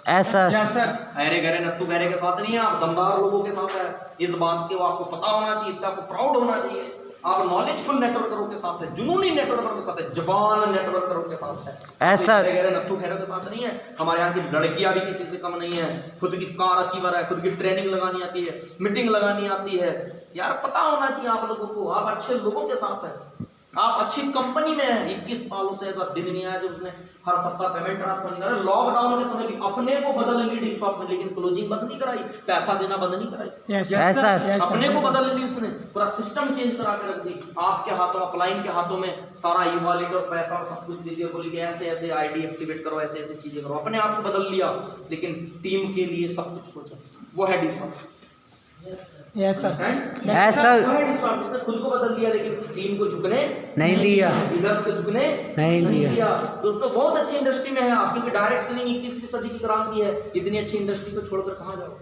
yes sir. Yes sir. अरे गहरे नत्थु गहरे के साथ नहीं है, आप दमदार लोगों के साथ है। इस बात के वो आपको पता होना चाहिए, इसका आपको प्राउड होना चाहिए। आप नॉलेजफुल नेटवर्करों के साथ है, जुनूनी नेटवर्करों के साथ है, जबान नेटवर्करों के साथ है। Yes sir. गहरे नत्थु गहरे के साथ नहीं है। हमारे यहाँ की लड़कियां भी किसी से कम नहीं है, खुद की कार अचीवर है, खुद की ट्रेनिंग लगानी आती है, मीटिंग लगानी आती है। यार पता होना चाहिए आप लोगों को, आप अच्छे लोगों के साथ है, आप अच्छी कंपनी में हैं। 21 सालों से ऐसा दिन नहीं आया जो उसने हर सप्ताह पेमेंट ट्रांसफर नहीं करा। लॉकडाउन के समय भी अपने को बदल ली ड्यूसॉफ्ट में, लेकिन क्लोजिंग बंद नहीं कराई, पैसा देना बंद नहीं कराई। Yes yes sir. अपने को बदल ली उसने, पूरा सिस्टम चेंज करा के रख दी। आपके हाथों, अपलाइन के हाथों में सारा ई वॉलेट और पैसा सब कुछ दे दिया, बोली कि ऐसे ऐसे आईडी एक्टिवेट करो, ऐसे ऐसे चीजें करो। अपने आप को बदल लिया, लेकिन टीम के लिए सब कुछ सोचा। वो है ड्यूसॉफ्ट। Yes sir. Yes sir. जिसने खुद को बदल दिया, लेकिन टीम को झुकने नहीं दिया। लीडर्स को झुकने नहीं दिया। दोस्तों बहुत अच्छी इंडस्ट्री में है आप, क्योंकि डायरेक्ट सेलिंग 21वीं सदी की क्रांति है। इतनी अच्छी इंडस्ट्री को छोड़कर कहाँ जाओ?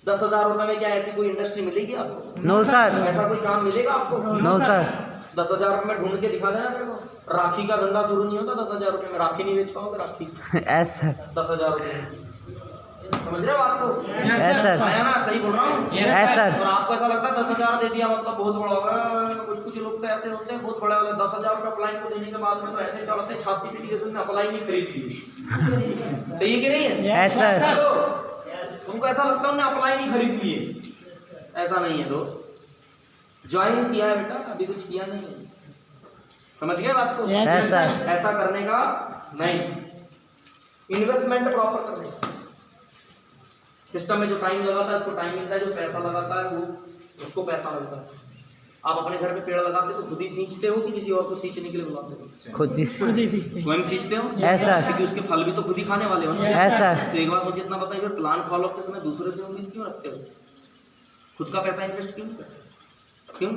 10,000 रुपए में क्या ऐसी कोई इंडस्ट्री मिलेगी आपको? No sir. ऐसा कोई काम मिलेगा आपको? No sir. 10,000 रुपए में ढूंढ के दिखा देना मेरे को। राखी का धंधा शुरू नहीं होता 10,000 रुपए में, राखी नहीं बेच पाओगे। राखी यस सर। 10,000 रुपए, समझ रहे हो बात को? Yes sir. आया ना, सही बोल रहा हूँ? Yes sir. और आपको ऐसा लगता है 10,000 दे दिया मतलब बहुत बड़ा होगा। कुछ कुछ लोग तो ऐसे होते हैं बहुत बड़ा वाला, 10,000 रुपए अप्लाई को देने के बाद में तो ऐसे चढ़ते हैं छाती पीटी जैसे अप्लाई नहीं खरीद ली। सही है कि नहीं है? Yes sir. तुमको ऐसा लगता है उन्हें अप्लाई नहीं खरीद लिए, ऐसा नहीं है दोस्त। ज्वाइन किया है बेटा, अभी कुछ किया नहीं है। समझ गए बात को? Yes sir. ऐसा करने का नहीं, इन्वेस्टमेंट प्रॉपर करने का। सिस्टम में जो टाइम लगाता है उसको टाइम मिलता है, जो पैसा लगाता है वो उसको पैसा मिलता है। आप अपने घर पे पेड़ लगाते तो खुद ही सींचते हो कि किसी और को सींचने के लिए बुलाते हो? खुद ही स्वयं सींचते हो? Yes sir. क्योंकि उसके फल भी तो खुद ही खाने वाले हो ना। Yes sir. तो एक बात मुझे इतना बताइए, फिर प्लान फॉलो के समय दूसरे से उम्मीद क्यों रखते हो? खुद का पैसा इन्वेस्ट क्यों करते? क्यों?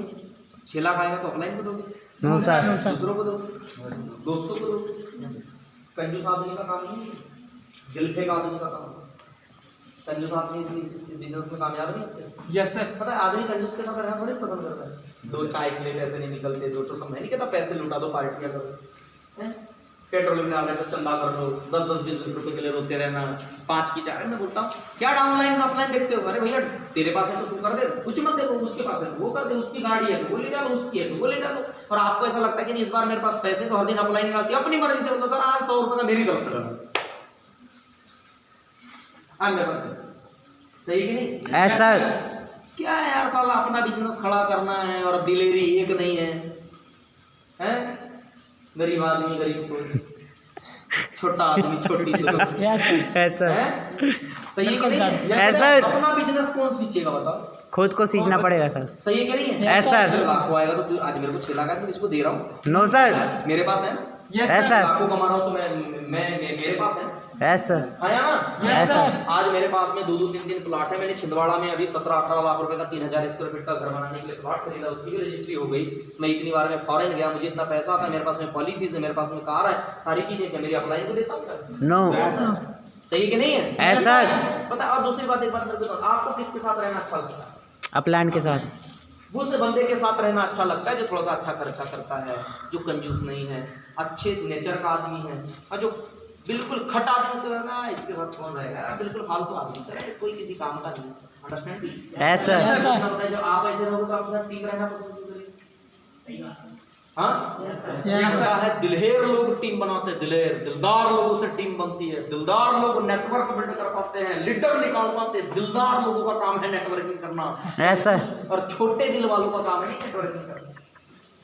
6 लाख आएगा तो ऑफलाइन को दोगे? No sir. दूसरों को दो, दोस्तों को दो। कंजूस आदमी का काम नहीं है, दिल फेंक आदमी का काम है। कंजूस आदमी बिजनेस में कामयाब नहीं होते। Yes sir. पता है आदमी कंजूस के साथ रहना थोड़ी पसंद करता है। 2 चाय के लिए पैसे नहीं निकलते, 2 तो समय नहीं कहता पैसे लुटा दो, पार्टियां करो, पेट्रोल में आ रहे तो चंदा कर लो, 10-10, 20-20 रुपए के लिए रोते रहना। 5 की चाय मैं बोलता हूँ क्या डाउनलाइन में अपलाइन देखते हो? अरे भैया तेरे पास है तो तू कर दे, कुछ मत देखो। उसके पास है तो वो कर दे, उसकी गाड़ी है तो वो ले जा लो, उसकी है तो वो ले जा लो। और आपको ऐसा लगता है कि नहीं इस बार मेरे पास पैसे तो हर दिन अपलाइन निकालती है, अपनी मर्जी से बोलता सर आज 100 रुपये का मेरी तरफ से करना, आज मेरे पास। सही कि नहीं? Yes sir. क्या है यार, साला अपना बिजनेस खड़ा करना है और दिलेरी एक नहीं है, हैं? गरीब आदमी गरीब सोच, छोटा आदमी छोटी सोच। Yes sir. सही है कि नहीं है? Yes sir. अपना बिजनेस कौन सींचेगा बताओ? खुद को सीखना पड़ेगा सर। सही है कि नहीं है? Yes sir. लाखों आएगा तो तू आज मेरे को 6 लाख है तो इसको दे रहा हूँ। No sir. मेरे पास है, यस सर। लाखों कमा रहा हूँ तो मैं मेरे पास है। Yes sir. है ना? Yes sir. आज मेरे पास में 2-2, 3-3 प्लॉट है। मैंने छिंदवाड़ा में अभी 17-18 लाख रुपए का 3000 स्क्वायर फीट का घर बनाने के लिए प्लॉट खरीदा, उसकी भी रजिस्ट्री हो गई। मैं इतनी बार में फॉरेन गया, मुझे इतना पैसा आता है, मेरे पास में पॉलिसीज है, मेरे पास में कार है, सारी चीजें क्या मेरी अपलाइन को देता हूँ? नो। सही कि नहीं है? Yes sir. पता। और दूसरी बात, एक बात मेरे को बताओ, आपको किसके साथ रहना अच्छा लगता है? अपलाइन के साथ। उस बंदे के साथ रहना अच्छा लगता है जो थोड़ा सा अच्छा खर्चा करता है, जो कंजूस नहीं है, अच्छे नेचर का आदमी है। और जो बिल्कुल खट आदमी इसके साथ कौन रहेगा? बिल्कुल फालतू आदमी सर, कोई किसी काम का नहीं। अंडरस्टैंड? Yes sir. जब आप ऐसे रहोगे तो आपके साथ टीम रहना पसंद करेगी। हाँ, यस ऐसा है। दिलहेर लोग टीम बनाते हैं, दिलेर दिलदार लोगों से टीम बनती है। दिलदार लोग नेटवर्क बिल्ड कर पाते हैं, लीडर निकाल पाते हैं। दिलदार लोगों का काम है नेटवर्किंग करना। Yes sir. और छोटे दिल वालों का काम है नेटवर्किंग करना।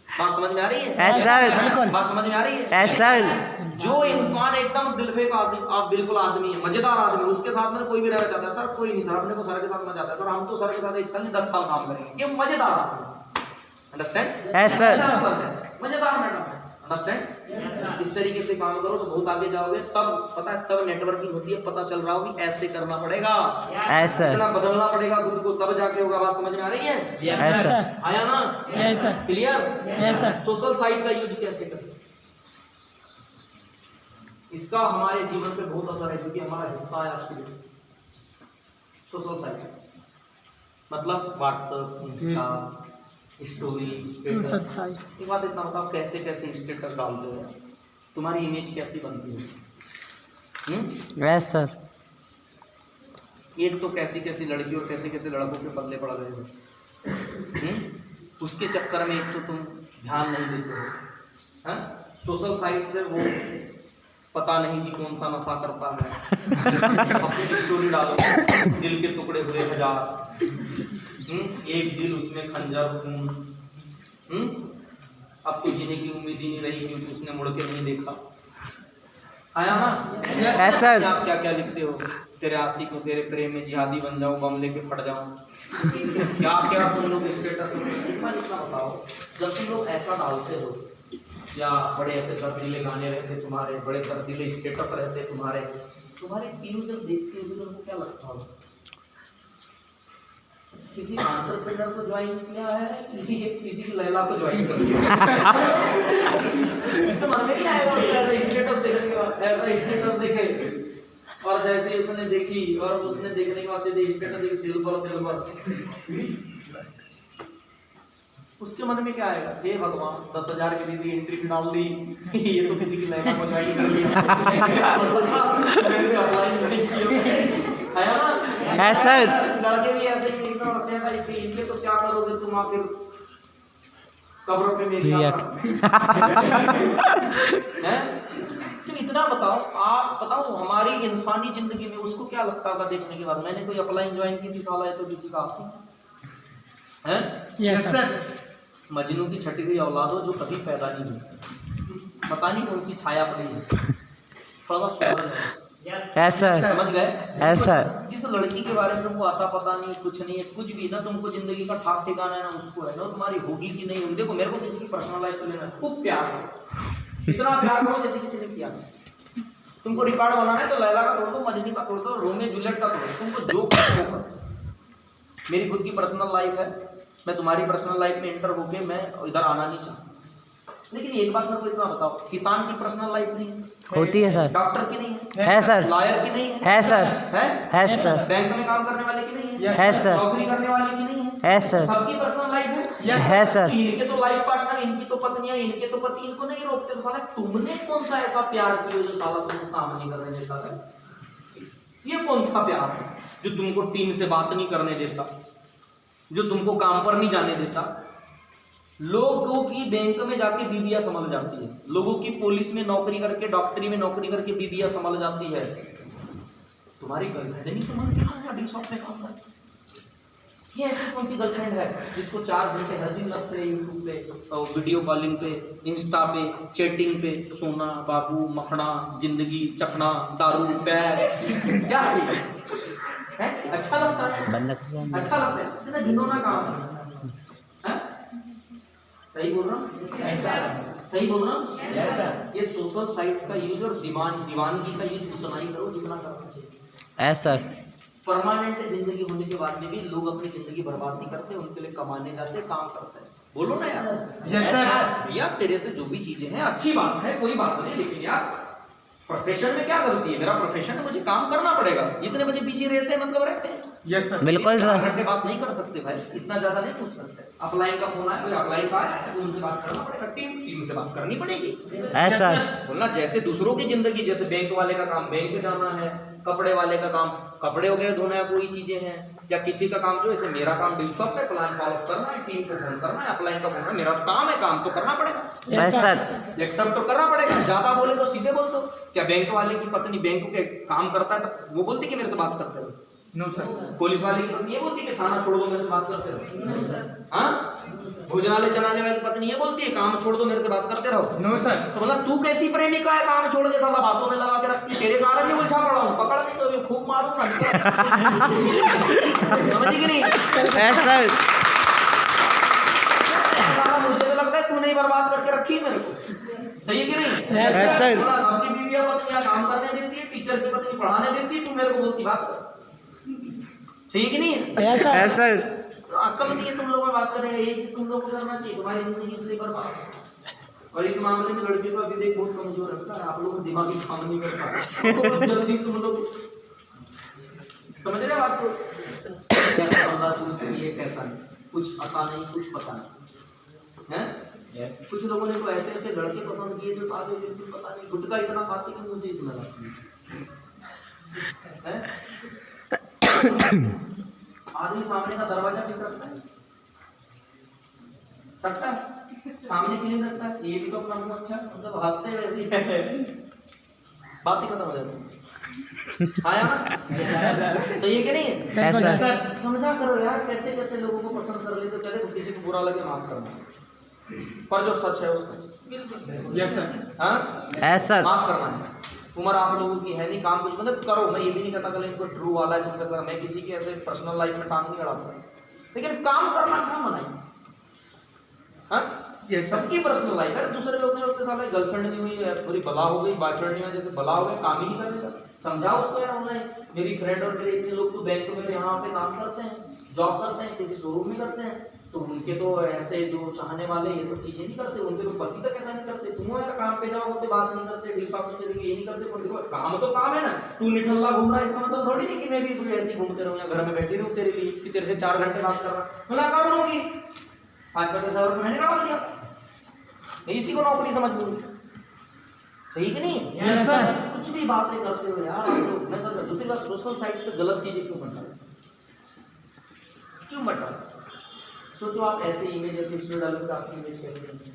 बात समझ में आ रही है? Yes sir. बात समझ में आ रही है? Yes sir. जो इंसान एकदम दिलफेक आदमी, आप बिल्कुल आदमी है, मजेदार आदमी, उसके साथ में कोई भी रहना चाहता है। सर कोई नहीं सर, अपने को सर के साथ मजा आता है सर, हम तो सर के साथ 1 साल 10 साल काम करेंगे। ये मजेदार आदमी। अंडरस्टैंड? Yes sir. मजेदार मैडम है। अंडरस्टैंड? इस तरीके से काम करो तो बहुत आगे जाओगे। तब पता है, तब नेटवर्किंग होती है, पता चल रहा हो कि ऐसे करना पड़ेगा, यस सर। इतना बदलना पड़ेगा खुद को, तब जाके होगा। बात समझ में आ रही है? Yes sir. आया ना? Yes sir. Clear? Yes sir. Social site का यूज कैसे करें, इसका हमारे जीवन पे बहुत असर है, क्योंकि हमारा हिस्सा है एक्चुअली। सोशल साइट मतलब WhatsApp, Insta, story, status. Social site. एक बात इतना बताओ, कैसे कैसे स्टेटस डालते हो, तुम्हारी इमेज कैसी बनती है? Yes sir. एक तो कैसी कैसी लड़की और कैसे कैसे लड़कों के पल्ले पड़ रहे हो। उसके चक्कर में एक तो तुम ध्यान नहीं देते हो। सोशल साइट पे वो पता नहीं जी कौन सा नशा करता है। अपनी स्टोरी डालो, दिल के टुकड़े हुए 1000, एक दिल उसमें खंजर खून। अब तो जीने की उम्मीद ही नहीं रही क्योंकि उसने मुड़ के नहीं देखा। आया ना? Yes, sir. आप क्या क्या लिखते हो, तेरे आशिक को तेरे प्रेम में जिहादी बन जाऊं, बम लेके फट जाऊं, क्या क्या तुम लोग स्टेटस में इतना बताओ। जब तुम लोग ऐसा डालते हो या बड़े ऐसे दर्दीले गाने रहते तुम्हारे, बड़े दर्दीले स्टेटस रहते तुम्हारे टीम जब देखते हो तो उनको क्या लगता हो? किसी एंटरप्रेन्योर को ज्वाइन किया है, किसी की लैला को ज्वाइन कर लिया। उसके मन में नहीं आएगा ऐसा स्टेटस देखने के बाद, ऐसा स्टेटस देखे और जैसे उसने देखी और उसने देखने के बाद सीधे स्टेटस देखे दिल पर। उसके मन में क्या आएगा? हे भगवान, 10,000 की दीदी एंट्री फी डाल दी, ये तो किसी की लैला को ज्वाइन कर लिया। मैंने अप्लाई नहीं किया। आया ना? है सर। लड़के भी ऐसे ही इनके तो क्या करोगे तुम आखिर कब्रों पे मेरी हैं? तो इतना बताओ, आप बताओ हमारी इंसानी जिंदगी में उसको क्या लगता होगा देखने के बाद? मैंने कोई अपलाइन ज्वाइन की थी, साला है तो किसी का आसी है। Yes sir. मजनू की छठी हुई औलाद हो जो कभी पैदा नहीं हुई, पता नहीं कौन सी छाया पड़ी है, थोड़ा सा सुधर जाए। Yes sir. समझ गए? Yes sir. जिस लड़की के बारे में तुमको आता पता नहीं, कुछ नहीं है, कुछ भी ना तुमको जिंदगी का ठाक ठिकाना है ना उसको है ना तुम्हारी होगी कि नहीं। देखो मेरे को किसी की पर्सनल लाइफ को लेना खूब प्यार है, इतना प्यार करो जैसे किसी ने किया। तुमको रिकॉर्ड बनाना है तो लैला का तोड़ दो, मजनी का तोड़ दो, रोमियो जूलियट का तोड़ दो, तुमको जो करो। मेरी खुद की पर्सनल लाइफ है, मैं तुम्हारी पर्सनल लाइफ में एंटर होके मैं इधर आना नहीं चाहता। लेकिन एक बात मेरे को इतना बताओ, किसान की पर्सनल लाइफ नहीं है? होती है सर। डॉक्टर की नहीं है सर। लॉयर की नहीं है सर। है सर। बैंक में काम करने वाले की नहीं है सर। नौकरी करने वाले की नहीं है सर। सबकी पर्सनल लाइफ है। है सर। इनके तो लाइफ पार्टनर, इनकी तो पत्नियां, इनके तो पति इनको नहीं रोकते, तो साला तुमने कौन सा ऐसा प्यार किया जो साला तुमको काम नहीं करने देता है? ये कौन सा प्यार है जो तुमको टीम से बात नहीं करने देता, जो तुमको काम पर नहीं जाने देता? लोगों की बैंक में जाके बीबियां संभल जाती है, लोगों की पुलिस में नौकरी करके, डॉक्टरी में नौकरी करके बीबियां संभल जाती है। तुम्हारी गर्लफ्रेंड नहीं संभल शॉप में काम करती? ये ऐसी कौन सी गर्लफ्रेंड है जिसको 4 घंटे हर दिन लगते हैं यूट्यूब पे, वीडियो कॉलिंग पे, इंस्टा पे, चैटिंग पे, सोना बाबू, मखना, जिंदगी, चखना, दारू, पैर, क्या है? अच्छा लगता है? अच्छा लगता है? कितना घिनौना काम है। सही बोल रहा हूँ? सही बोल रहा हूँ? ये सोशल साइट्स का यूज और दीवानगी का यूज उतना ही करो जितना करना चाहिए। है सर। परमानेंट जिंदगी होने के बाद में भी लोग अपनी जिंदगी बर्बाद नहीं करते, उनके लिए कमाने जाते, काम करते हैं। बोलो ना यार। Yes sir. यार तेरे से जो भी चीजें हैं अच्छी बात है, कोई बात नहीं, लेकिन यार प्रोफेशन में क्या गलती है? मेरा प्रोफेशन है, मुझे काम करना पड़ेगा। इतने बजे बिजी रहते हैं मतलब रहते हैं। Yes sir. बिल्कुल सर। 4 घंटे बात नहीं कर सकते भाई, इतना ज्यादा नहीं पूछ सकते। अपलाइन का फोन आया, कोई अपलाइन का है तो उनसे बात करना पड़ेगा, टीम से बात करनी पड़ेगी। है सर। बोलना जैसे दूसरों की जिंदगी, जैसे बैंक वाले का काम बैंक पे जाना है, कपड़े वाले का काम कपड़े वगैरह धोना है, कोई चीजें हैं, या किसी का काम जो ऐसे मेरा काम डील शॉप पे प्लान फॉलो करना है, टीम को फोन करना है, अपलाइन का फोन है, मेरा काम है, काम तो करना पड़ेगा। है सर। एक्सेप्ट तो करना पड़ेगा। ज्यादा बोले तो सीधे बोल दो। क्या बैंक वाले की पत्नी बैंक के काम करता है तो वो बोलती कि मेरे से बात करते हो? No sir. पुलिस वाले की पत्नी ये बोलती कि थाना छोड़ दो, मेरे से बात करते रहो? हाँ? भोजनालय चलाने वाली पत्नी ये बोलती है काम छोड़ दो, मेरे से बात करते रहो? No sir. तो मतलब तू कैसी प्रेमिका है काम छोड़ के साला बातों में लगा के रखती है? तेरे कारण ही उलझा पड़ा हूँ, पकड़ नहीं तो अभी खूब मारूंगा। समझ गई नहीं? है सर। मुझे तो लगता है तू नहीं बर्बाद करके रखी मेरे को। सही है कि नहीं? है सर। सबकी बीवियां पत्नियां काम करने देती है, टीचर की पत्नी पढ़ाने देती है, तू मेरे को बोलती बात कर। सही है कि नहीं? है सर। अक्ल नहीं है तुम लोग में बात करेंगे, ये चीज तुम लोग को करना चाहिए, तुम्हारी जिंदगी इसलिए बर्बाद। और इस मामले में लड़की का विवेक बहुत कमजोर रखता है, आप लोग दिमागी काम नहीं करता, जल्दी तुम लोग समझ रहे हो बात को? कैसा बंदा चूज किए कैसा नहीं, कुछ आता नहीं, कुछ पता नहीं है। कुछ लोगों ने तो ऐसे ऐसे लड़के पसंद किए जो सारे बिल्कुल पता नहीं, गुटखा इतना खाते कि मुझे इसमें आदमी सामने का दरवाजा क्यों रखता है? रखता है सामने क्यों नहीं रखता है? ये भी तो अपना मुंह अच्छा मतलब हंसते वैसे बात ही खत्म हो जाती है। आया ना? सही है कि नहीं? Yes, sir. सर समझा करो यार, कैसे कैसे लोगों को पसंद कर लेते, चले तो किसी को बुरा लगे माफ करना, पर जो सच है वो सच। यस सर हाँ यस सर माफ करना है। उम्र आप लोगों की है नहीं, काम कुछ मतलब करो। मैं ये भी नहीं कहता इनको ट्रू वाला है तुम कहता, मैं किसी की ऐसे पर्सनल लाइफ में टांग नहीं अड़ाता, लेकिन काम करना कहाँ मना है? हाँ ये सबकी पर्सनल लाइफ है। दूसरे लोग ने उसके साथ गर्लफ्रेंड नहीं हुई, पूरी बला हो गई, बॉयफ्रेंड नहीं हुआ, जैसे बला हो गया, काम ही नहीं करेगा। समझाओ उसको यार। उन्हें मेरी फ्रेंड और मेरे इतने लोग तो बैंक में यहाँ पे काम करते हैं, जॉब करते हैं, किसी शोरूम में करते हैं, तो उनके तो ऐसे जो चाहने वाले ये सब चीजें नहीं करते, उनके तो पति तक ऐसा नहीं करते। तुम यार काम पे जाओ होते बात नहीं करते, डील पास चलेंगे ये नहीं करते, पर देखो काम तो काम है ना। तू निठल्ला घूम रहा है इसका मतलब थोड़ी नहीं कि मैं भी तुझे ऐसे ही घूमते रहूँ या घर में बैठी रहूँ तेरे लिए कि तेरे से 4 घंटे बात कर रहा, मुलाकात होगी 5-5 हज़ार रुपये मैंने लगा दिया, इसी को नौकरी समझ लूँ। सही कि नहीं? Yes, sir. कुछ भी बातें करते हो यार आप लोग। मैं सर दूसरी बात, सोशल साइट्स पे गलत चीजें क्यों बता रहे, क्यों बता रहे? सोचो आप ऐसे इमेज ऐसे स्टोरी डालोगे, आपकी इमेज कैसी बनेगी?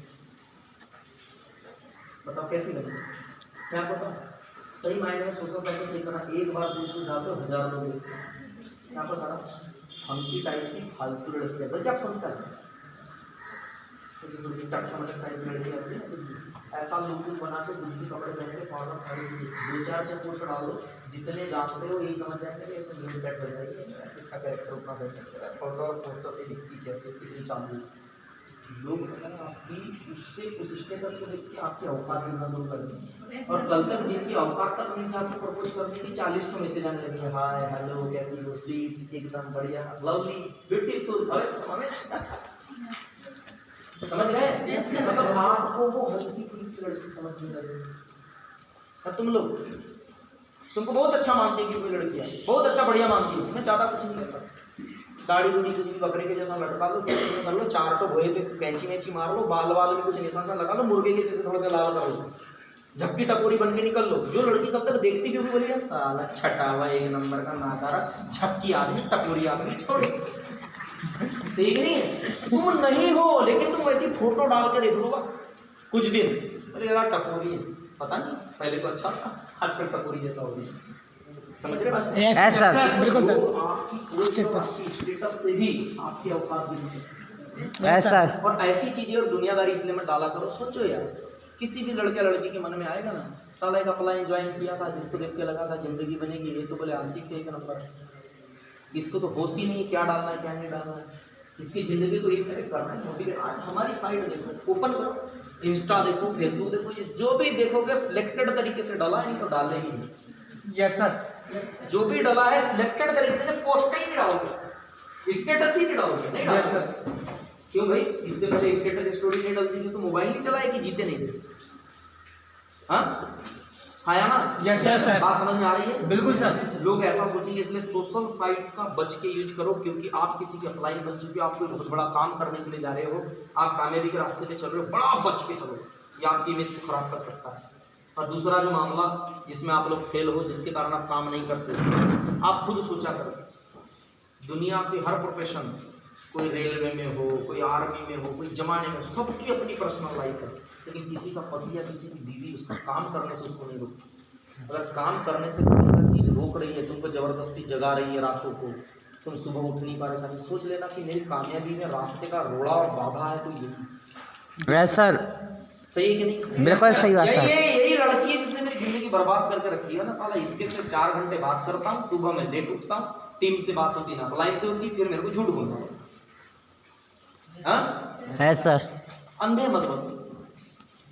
बताओ कैसी बनेगी? मैं आपको बताऊं, सही मायने में सोशल साइट पे चेक करना, एक बार दूसरी डालते हो 1000 लोग देखते हैं। मैं आपको बता रहा हूँ, फंकी टाइप की फालतू लड़कियां, बल्कि आप संस्कार हैं, चटका मतलब टाइप की लड़की आती है, ऐसा लुक बना के दूसरी कपड़े पहन के फॉर्मल साड़ी 2-4 पोस्ट डाल दो, जितने जानते हो यही समझ जाएंगे कि इसमें ये सेट हो जाएगी, इसका कैरेक्टर उतना सेट है, फोटो और पोस्टर से दिखती कैसे कितनी चालू। लोग आपकी उससे उस स्टेटस को देख के आपकी औकात मिलना शुरू कर देंगे, और कल तक जिनकी औकात तक नहीं था आपको प्रपोज करने की 40 तो मैसेज आने लगे, हाय हेलो कैसी हो, स्वीट एकदम बढ़िया लवली ब्यूटीफुल। अरे समझ गए? मतलब आपको वो हल्की फुल्की लड़की समझ में लगे। अब तुम लोग तुमको बहुत अच्छा मानती है कि कोई लड़की है, बहुत अच्छा बढ़िया मानती है, मैं ज़्यादा कुछ नहीं करता, दाढ़ी उड़ी कुछ भी बकरे के जैसा लटका लो, कैसे कर लो, 4 तो भोए पे कैंची वैंची मार लो, बाल वाल में कुछ निशान सा लगा लो, मुर्गे के जैसे थोड़ा सा लाल कर लो, झपकी टपोरी बन के निकल लो। जो लड़की तब तक देखती क्यों भी बोली साला छटावा 1 नंबर का नाकारा झपकी आदमी टपोरी आदमी, छोड़ ठीक नहीं है? तुम नहीं हो, लेकिन तुम वैसी फोटो डाल के देख लो बस कुछ दिन, अरे यार टपोरी है, पता नहीं पहले तो अच्छा था, आजकल टपोरी जैसा हो गया। समझ रहे बात? यस सर बिल्कुल सर। तो आपकी स्टेटस से भी आपकी औकात भी यस सर और ऐसी चीजें और दुनियादारी इसलिए मत डाला करो। सोचो यार, किसी भी लड़के लड़की के मन में आएगा ना, साला एक अप्लाई ज्वाइन किया था जिसको देख के लगा था जिंदगी बनेगी, ये तो बोले आशिक है 1 नंबर, इसको तो होश ही नहीं क्या डालना है क्या नहीं डालना है, इसकी ज़िंदगी को एक तरह करना है मोटिवेट। आज हमारी साइट देखो, ओपन करो, इंस्टा देखो, फेसबुक देखो, ये जो भी देखोगे सिलेक्टेड तरीके से डाला है, नहीं तो डाले ही नहीं। यस सर जो भी डाला है सिलेक्टेड तरीके से, पोस्ट ही नहीं डालोगे, स्टेटस ही नहीं डालोगे, नहीं यस डालोगे। सर क्यों भाई? इससे पहले स्टेटस स्टोरी नहीं डालती थी तो मोबाइल नहीं चलाए कि जीते नहीं थे? हाँ आया ना? यस सर बात समझ में आ रही है? बिल्कुल सर। लोग ऐसा सोचेंगे, इसलिए सोशल साइट्स का बच के यूज करो, क्योंकि आप किसी की अप्लाई बन चुकी हो, आप कोई बहुत बड़ा काम करने के लिए जा रहे हो, आप कामयाबी के रास्ते पे चल रहे हो, बड़ा बच के चलो, ये आपकी इमेज को खराब कर सकता है। और दूसरा जो मामला जिसमें आप लोग फेल हो, जिसके कारण आप काम नहीं करते, आप खुद सोचा करो, दुनिया के हर प्रोफेशन, कोई रेलवे में हो, कोई आर्मी में हो, कोई जमाने में, सबकी अपनी पर्सनल लाइफ है, लेकिन किसी का पति या किसी की बीवी उसका काम करने से उसको नहीं रोकती। अगर काम करने से कोई अगर चीज़ रोक रही है, तुमको ज़बरदस्ती जगा रही है रातों को, तुम सुबह उठ नहीं पा रहे, सारी सोच लेना कि मेरी कामयाबी में रास्ते का रोड़ा और बाधा है कोई यही। यस सर सही है कि नहीं? बिल्कुल सही बात सर। यही लड़की है जिसने मेरी जिंदगी बर्बाद करके रखी है ना साला। इसके से 4 घंटे बात करता हूँ, सुबह में लेट उठता हूँ, टीम से बात होती ना लाइन से होती, फिर मेरे को झूठ बोलना है। हाँ यस सर अंधे मत बनो,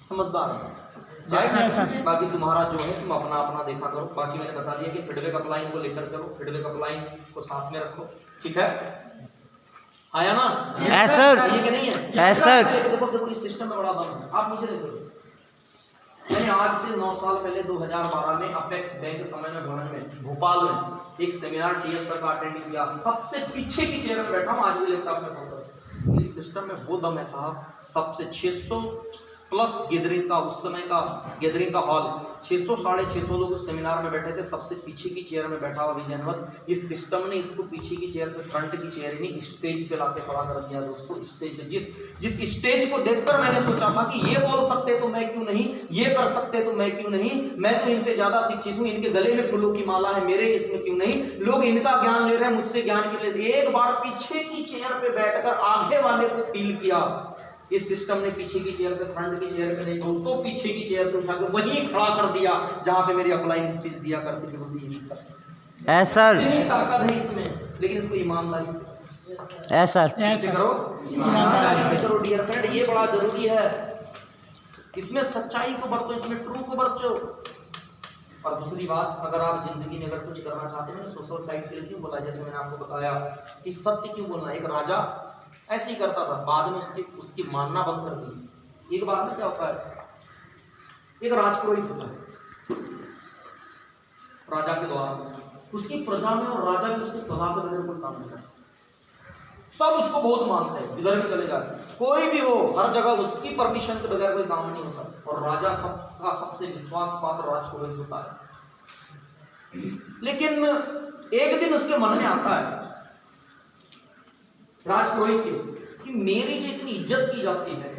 समझदार है। बाकी तुम्हारा जो है तुम अपना अपना देखा करो। बाकी मैंने बता दिया कि फीडबैक अपलाइन को लेकर चलो, फीडबैक अपलाइन को साथ में रखो, ठीक है? आया ना? यस सर ये कि नहीं है? यस सर देखो देखो इस सिस्टम में बड़ा दम है। आप मुझे देखो, मैंने आज से 9 साल पहले 2012 में अपेक्स बैंक समय में भवन में भोपाल में एक सेमिनार टीएस सर का अटेंड किया। सबसे पीछे की चेयर में बैठा हूँ, आज भी लैपटॉप में पढ़ता। इस सिस्टम में वो दम है साहब, सबसे 600 प्लस गैदरिंग का, उस समय का गैदरिंग का हॉल 600 साढ़े 600 लोग उस सेमिनार में बैठे थे। सबसे पीछे की चेयर में बैठा हुआ विजयनवत, इस सिस्टम ने इसको पीछे की चेयर से फ्रंट की चेयर नहीं स्टेज पे लाके खड़ा कर दिया दोस्तों। स्टेज पे जिस स्टेज को देखकर मैंने सोचा था कि ये बोल सकते तो मैं क्यों नहीं, ये कर सकते तो मैं क्यों नहीं, मैं तो इनसे ज्यादा शिक्षित हूँ, इनके गले में फूलों की माला है, मेरे इसमें क्यों नहीं, लोग इनका ज्ञान ले रहे हैं, मुझसे ज्ञान के लिए। एक बार पीछे की चेयर पे बैठकर आगे वाले को फील किया। इस सिस्टम ने पीछे की चेयर से फ्रंट की चेयर पे नहीं दोस्तों, पीछे की चेयर से उठाकर वहीं खड़ा कर दिया जहां पे मेरी अपलाइन स्पीच दिया करती थी। ऐसा ताकत है इसमें, लेकिन इसको ईमानदारी से ऐसा करो, ईमानदारी से करो डियर फ्रेंड, ये बड़ा जरूरी है। इसमें सच्चाई को बरतो, इसमें ट्रू को बरतो। और दूसरी बात, अगर आप जिंदगी में अगर कुछ करना चाहते हैं, सोशल साइड के लिए क्यों बोला, जैसे मैंने आपको बताया कि सत्य क्यों बोलना। एक राजा ऐसे ही करता था, बाद में उसकी मानना बंद कर दी। एक बार में क्या होता है, एक राजपुरोहित होता है राजा के द्वारा, उसकी प्रजा में और राजा की उसकी सलाह के बगैर कोई काम नहीं करता। सब उसको बहुत मानते हैं, इधर भी चले जाते हैं, कोई भी हो हर जगह उसकी परमिशन के बगैर कोई काम नहीं होता। और राजा सबका सबसे विश्वास पात्र राजपुरोहित होता है। लेकिन एक दिन उसके मन में आता है राजपुरोहित की कि मेरी जो इतनी इज्जत की जाती है,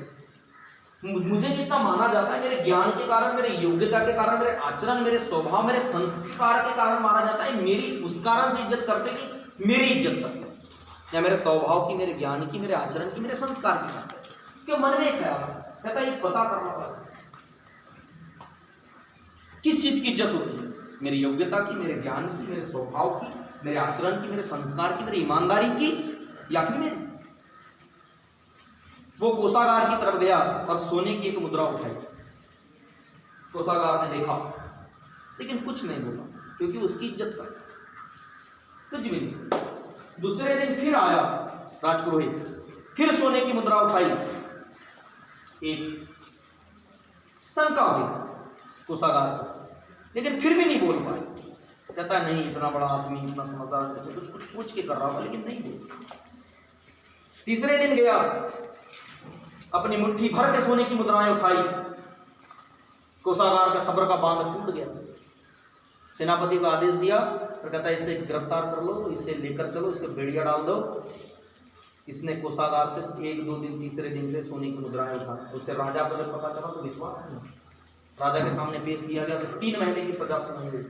मुझे जितना माना जाता है, मेरे ज्ञान के कारण, मेरे योग्यता के कारण, मेरे आचरण, मेरे स्वभाव, मेरे संस्कार के कारण माना जाता है, मेरी उस कारण से इज्जत करते कि मेरी इज्जत करते हैं, या मेरे स्वभाव की, मेरे ज्ञान की, मेरे आचरण की, मेरे संस्कार की करते हैं। उसके मन में क्या कहता है, ये पता करना पड़ता किस चीज की इज्जत होती है, मेरी योग्यता की, मेरे ज्ञान की, मेरे स्वभाव की, मेरे आचरण की, मेरे संस्कार की, मेरी ईमानदारी की, या फिर मेरी। वो कोषागार की तरफ गया और सोने की एक मुद्रा उठाई। कोषागार ने देखा लेकिन कुछ नहीं बोला, क्योंकि उसकी इज्जत कर कुछ भी नहीं। दूसरे दिन फिर आया राजपुरोहित, फिर सोने की मुद्रा उठाई। एक शंका हुई कोषागार को, लेकिन फिर भी नहीं बोल पाए। कहता है नहीं, इतना बड़ा आदमी, इतना समझदार, कुछ सोच के कर रहा होगा, लेकिन नहीं बोल। तीसरे दिन गया, अपनी मुट्ठी भर के सोने की मुद्राएं उठाई। कोषागार का सब्र का बांध टूट गया। सेनापति को आदेश दिया और कहता है इसे गिरफ्तार कर लो, इसे लेकर चलो, इसके बेड़िया डाल दो। इसने कोषागार से 1-2 दिन, तीसरे दिन से सोने की मुद्राएं उठाई। उससे राजा को जब पता चला तो विश्वास नहीं, राजा के सामने पेश किया गया तो 3 महीने की सजा सुनाई गई।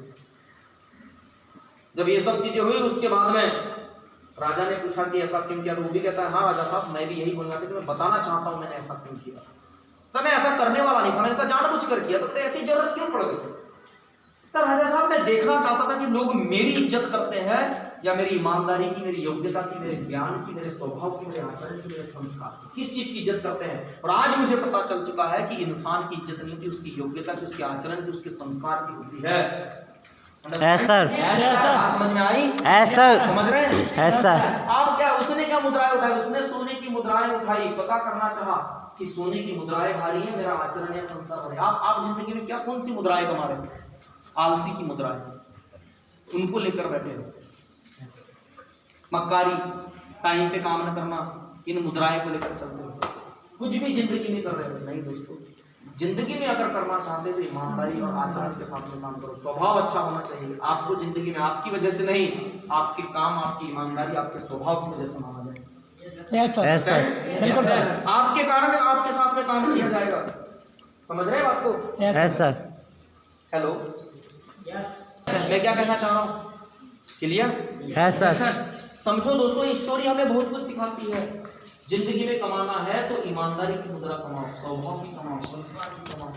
जब ये सब चीजें हुई, उसके बाद में राजा ने पूछा कि ऐसा क्यों किया, तो वो भी कहता है हाँ राजा साहब, मैं भी यही बोलना था कि मैं बताना चाहता हूं मैंने ऐसा क्यों किया। तो मैं ऐसा करने वाला नहीं था, मैंने ऐसा जानबूझ कर किया। तो कहते ऐसी जरूरत क्यों पड़ गई। तो राजा साहब, मैं देखना चाहता था कि लोग मेरी इज्जत करते हैं या मेरी ईमानदारी की, मेरी योग्यता की, मेरे ज्ञान की, मेरे स्वभाव की, मेरे आचरण की, मेरे संस्कार की, किस चीज की इज्जत करते हैं। और आज मुझे पता चल चुका है कि इंसान की इज्जत नहीं होती, उसकी योग्यता की, उसके आचरण की, उसके संस्कार की होती है। ऐसा समझ में आई? ऐसा समझ रहे हैं? ऐसा आप क्या, उसने क्या मुद्राएं उठाई, उसने सोने की मुद्राएं उठाई। पता करना चाहा कि सोने की मुद्राएं भारी है, मेरा आचरण या संस्कार भारी। आप जिंदगी में क्या कौन सी मुद्राएं कमा रहे हैं? आलसी की मुद्राएं, उनको लेकर बैठे हो। मक्कारी, टाइम पे काम न करना, इन मुद्राएं को लेकर चलते हो। कुछ भी जिंदगी में कर रहे हो नहीं दोस्तों। जिंदगी में अगर करना चाहते हो तो ईमानदारी और आचरण के साथ में काम करो। स्वभाव अच्छा होना चाहिए आपको जिंदगी में, आपकी वजह से नहीं, आपके काम, आपकी ईमानदारी, आपके स्वभाव की वजह से माना जाए। ऐसा आपके कारण आपके साथ में काम किया जाएगा। समझ रहे हैं बात को? ऐसा हेलो, मैं क्या कहना चाह रहा हूँ, क्लियर? ऐसा समझो दोस्तों, ये स्टोरी हमें बहुत कुछ सिखाती है। जिंदगी में कमाना है तो ईमानदारी की मुद्रा कमाओ, स्वभाव की कमाओ, संस्कार की कमाओ,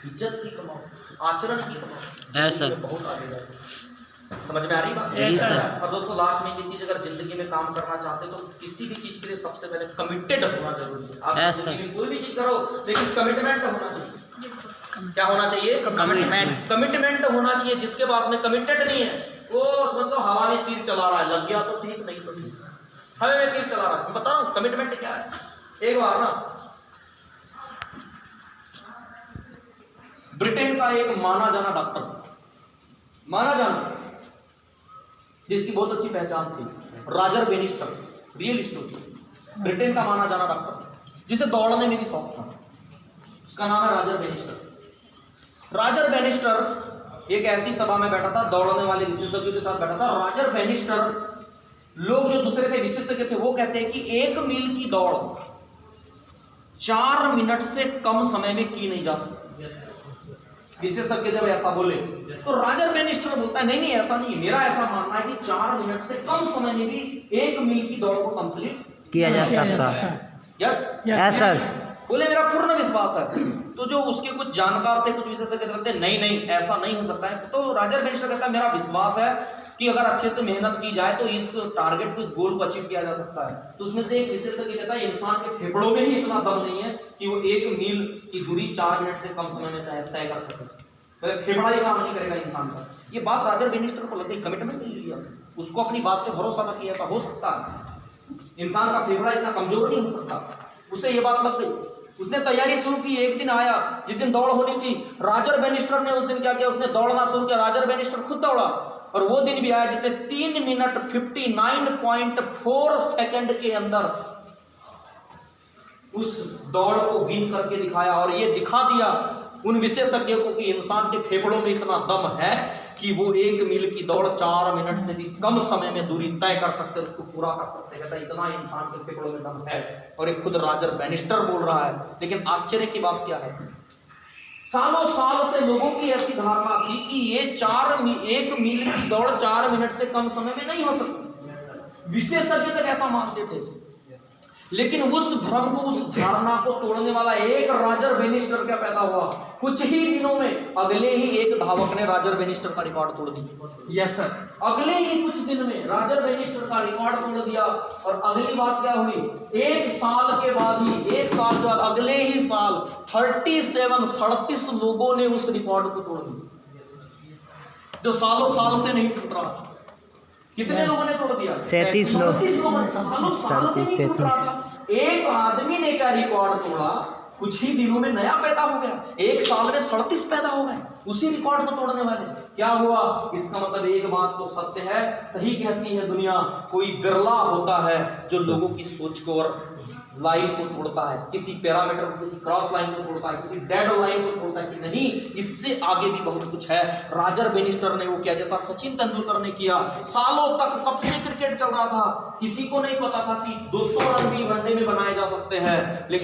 इज्जत की कमाओ, आचरण की कमाओ। ऐसा बहुत आगे जाए। समझ में आ रही बात? सर। और दोस्तों लास्ट में ये चीज, अगर जिंदगी में काम करना चाहते तो किसी भी चीज के लिए सबसे पहले कमिटेड होना जरूरी है। आप जिंदगी में कोई भी चीज करो, लेकिन कमिटमेंट होना चाहिए। क्या होना चाहिए? कमिटमेंट। कमिटमेंट होना चाहिए। जिसके पास में कमिटेड नहीं है, वो मतलब हवा में तीर चला रहा है, लग गया तो ठीक, नहीं तो ठीक। हवा में तीर चला रहा है। मैं बता रहा हूँ कमिटमेंट क्या है। एक बार ना ब्रिटेन का एक माना जाना डॉक्टर, माना जाना, जिसकी बहुत अच्छी पहचान थी, Roger Bannister, real story, Britain का माना जाना डॉक्टर, जिसे दौड़ने में भी शौक था, उसका नाम है रॉजर बेनिस्टर। रॉजर बेनिस्टर एक ऐसी सभा में बैठा था, दौड़ने वाले विशेषज्ञों के साथ बैठा था। रॉजर बेनिस्टर, लोग जो दूसरे थे विशेषज्ञ थे, वो कहते हैं कि 1 मील की दौड़ 4 मिनट से कम समय में की नहीं जा सकती। विशेषज्ञ जब ऐसा बोले तो रॉजर बेनिस्टर बोलता है, नहीं नहीं ऐसा नहीं, मेरा ऐसा मानना है कि 4 मिनट से कम समय में भी 1 मील की दौड़ को कंप्लीट किया जा सकता है। Yes yes sir. बोले मेरा पूर्ण विश्वास है। तो जो उसके कुछ जानकार थे, कुछ विशेषज्ञ कहते हैं नहीं नहीं ऐसा नहीं हो सकता है। तो रॉजर बेनिस्टर कहता है मेरा विश्वास है कि अगर अच्छे से मेहनत की जाए तो इस टारगेट को, इस गोल को अचीव किया जा सकता है। तो उसमें से एक विशेषज्ञ कहता है इंसान के फेफड़ों में ही इतना दम नहीं है कि वो 1 मील की दूरी 4 मिनट से कम समय में तय कर सके। तो फेफड़ा ही काम नहीं करेगा इंसान का। ये बात रॉजर बेनिस्टर को लगी, कमिटमेंट नहीं लिया उसको, अपनी बात पे भरोसा था कि ऐसा हो सकता है, इंसान का फेफड़ा इतना कमजोर नहीं हो सकता। उसे ये बात लग गई, उसने तैयारी शुरू की। एक दिन आया जिस दिन दौड़ होनी थी, रॉजर बेनिस्टर ने उस दिन क्या किया, उसने दौड़ना शुरू किया। रॉजर बेनिस्टर खुद दौड़ा और वो दिन भी आया जिसने 3 मिनट 59.4 सेकंड के अंदर उस दौड़ को बीन करके दिखाया और ये दिखा दिया उन विशेषज्ञों को कि इंसान के फेफड़ों में इतना दम है कि वो 1 मील की दौड़ 4 मिनट से भी कम समय में दूरी तय कर सकते, उसको पूरा कर सकते। कहता है इतना इंसान के फेफड़ों में दम है, और एक खुद रॉजर बेनिस्टर बोल रहा है। लेकिन आश्चर्य की बात क्या है, सालों साल से लोगों की ऐसी धारणा थी कि ये 1 मील की दौड़ 4 मिनट से कम समय में नहीं हो सकती। विशेषज्ञ तक ऐसा मानते थे। लेकिन उस भ्रम को, उस धारणा को तोड़ने वाला एक रॉजर बेनिस्टर क्या पैदा हुआ। कुछ ही दिनों में अगले ही एक धावक ने रॉजर बेनिस्टर का रिकॉर्ड तोड़ दिया। Yes sir. अगले ही कुछ दिन में रॉजर बेनिस्टर का रिकॉर्ड तोड़ दिया। और अगली बात क्या हुई, 1 साल के बाद ही, 1 साल के बाद अगले ही साल 37 लोगों ने उस रिकॉर्ड को तोड़ दिया, जो सालों साल से नहीं टूट रहा। कितने लोगों ने तोड़ दिया? 37 लोग। 37 लोगों ने, सालों साल से नहीं टूट रहा था। एक आदमी ने क्या रिकॉर्ड तोड़ा, कुछ ही दिनों में नया पैदा हो गया। 1 साल में 37 पैदा हो गए उसी रिकॉर्ड को तोड़ने वाले। क्या हुआ? इसका मतलब एक बात तो सत्य है, सही कहती है दुनिया, कोई बिरला होता है जो लोगों की सोच को और लाइन को तोड़ता है, किसी पैरामीटर को, किसी क्रॉस लाइन को तोड़ता है, किसी डेड लाइन को तोड़ता है कि नहीं इससे आगे भी बहुत कुछ है। रॉजर बेनिस्टर ने वो किया जैसा सचिन तेंदुलकर ने किया। सालों तक कब से क्रिकेट चल रहा था, किसी को नहीं पता था कि 200 रन भी वनडे में बनाए जा सकते हैं। लेकिन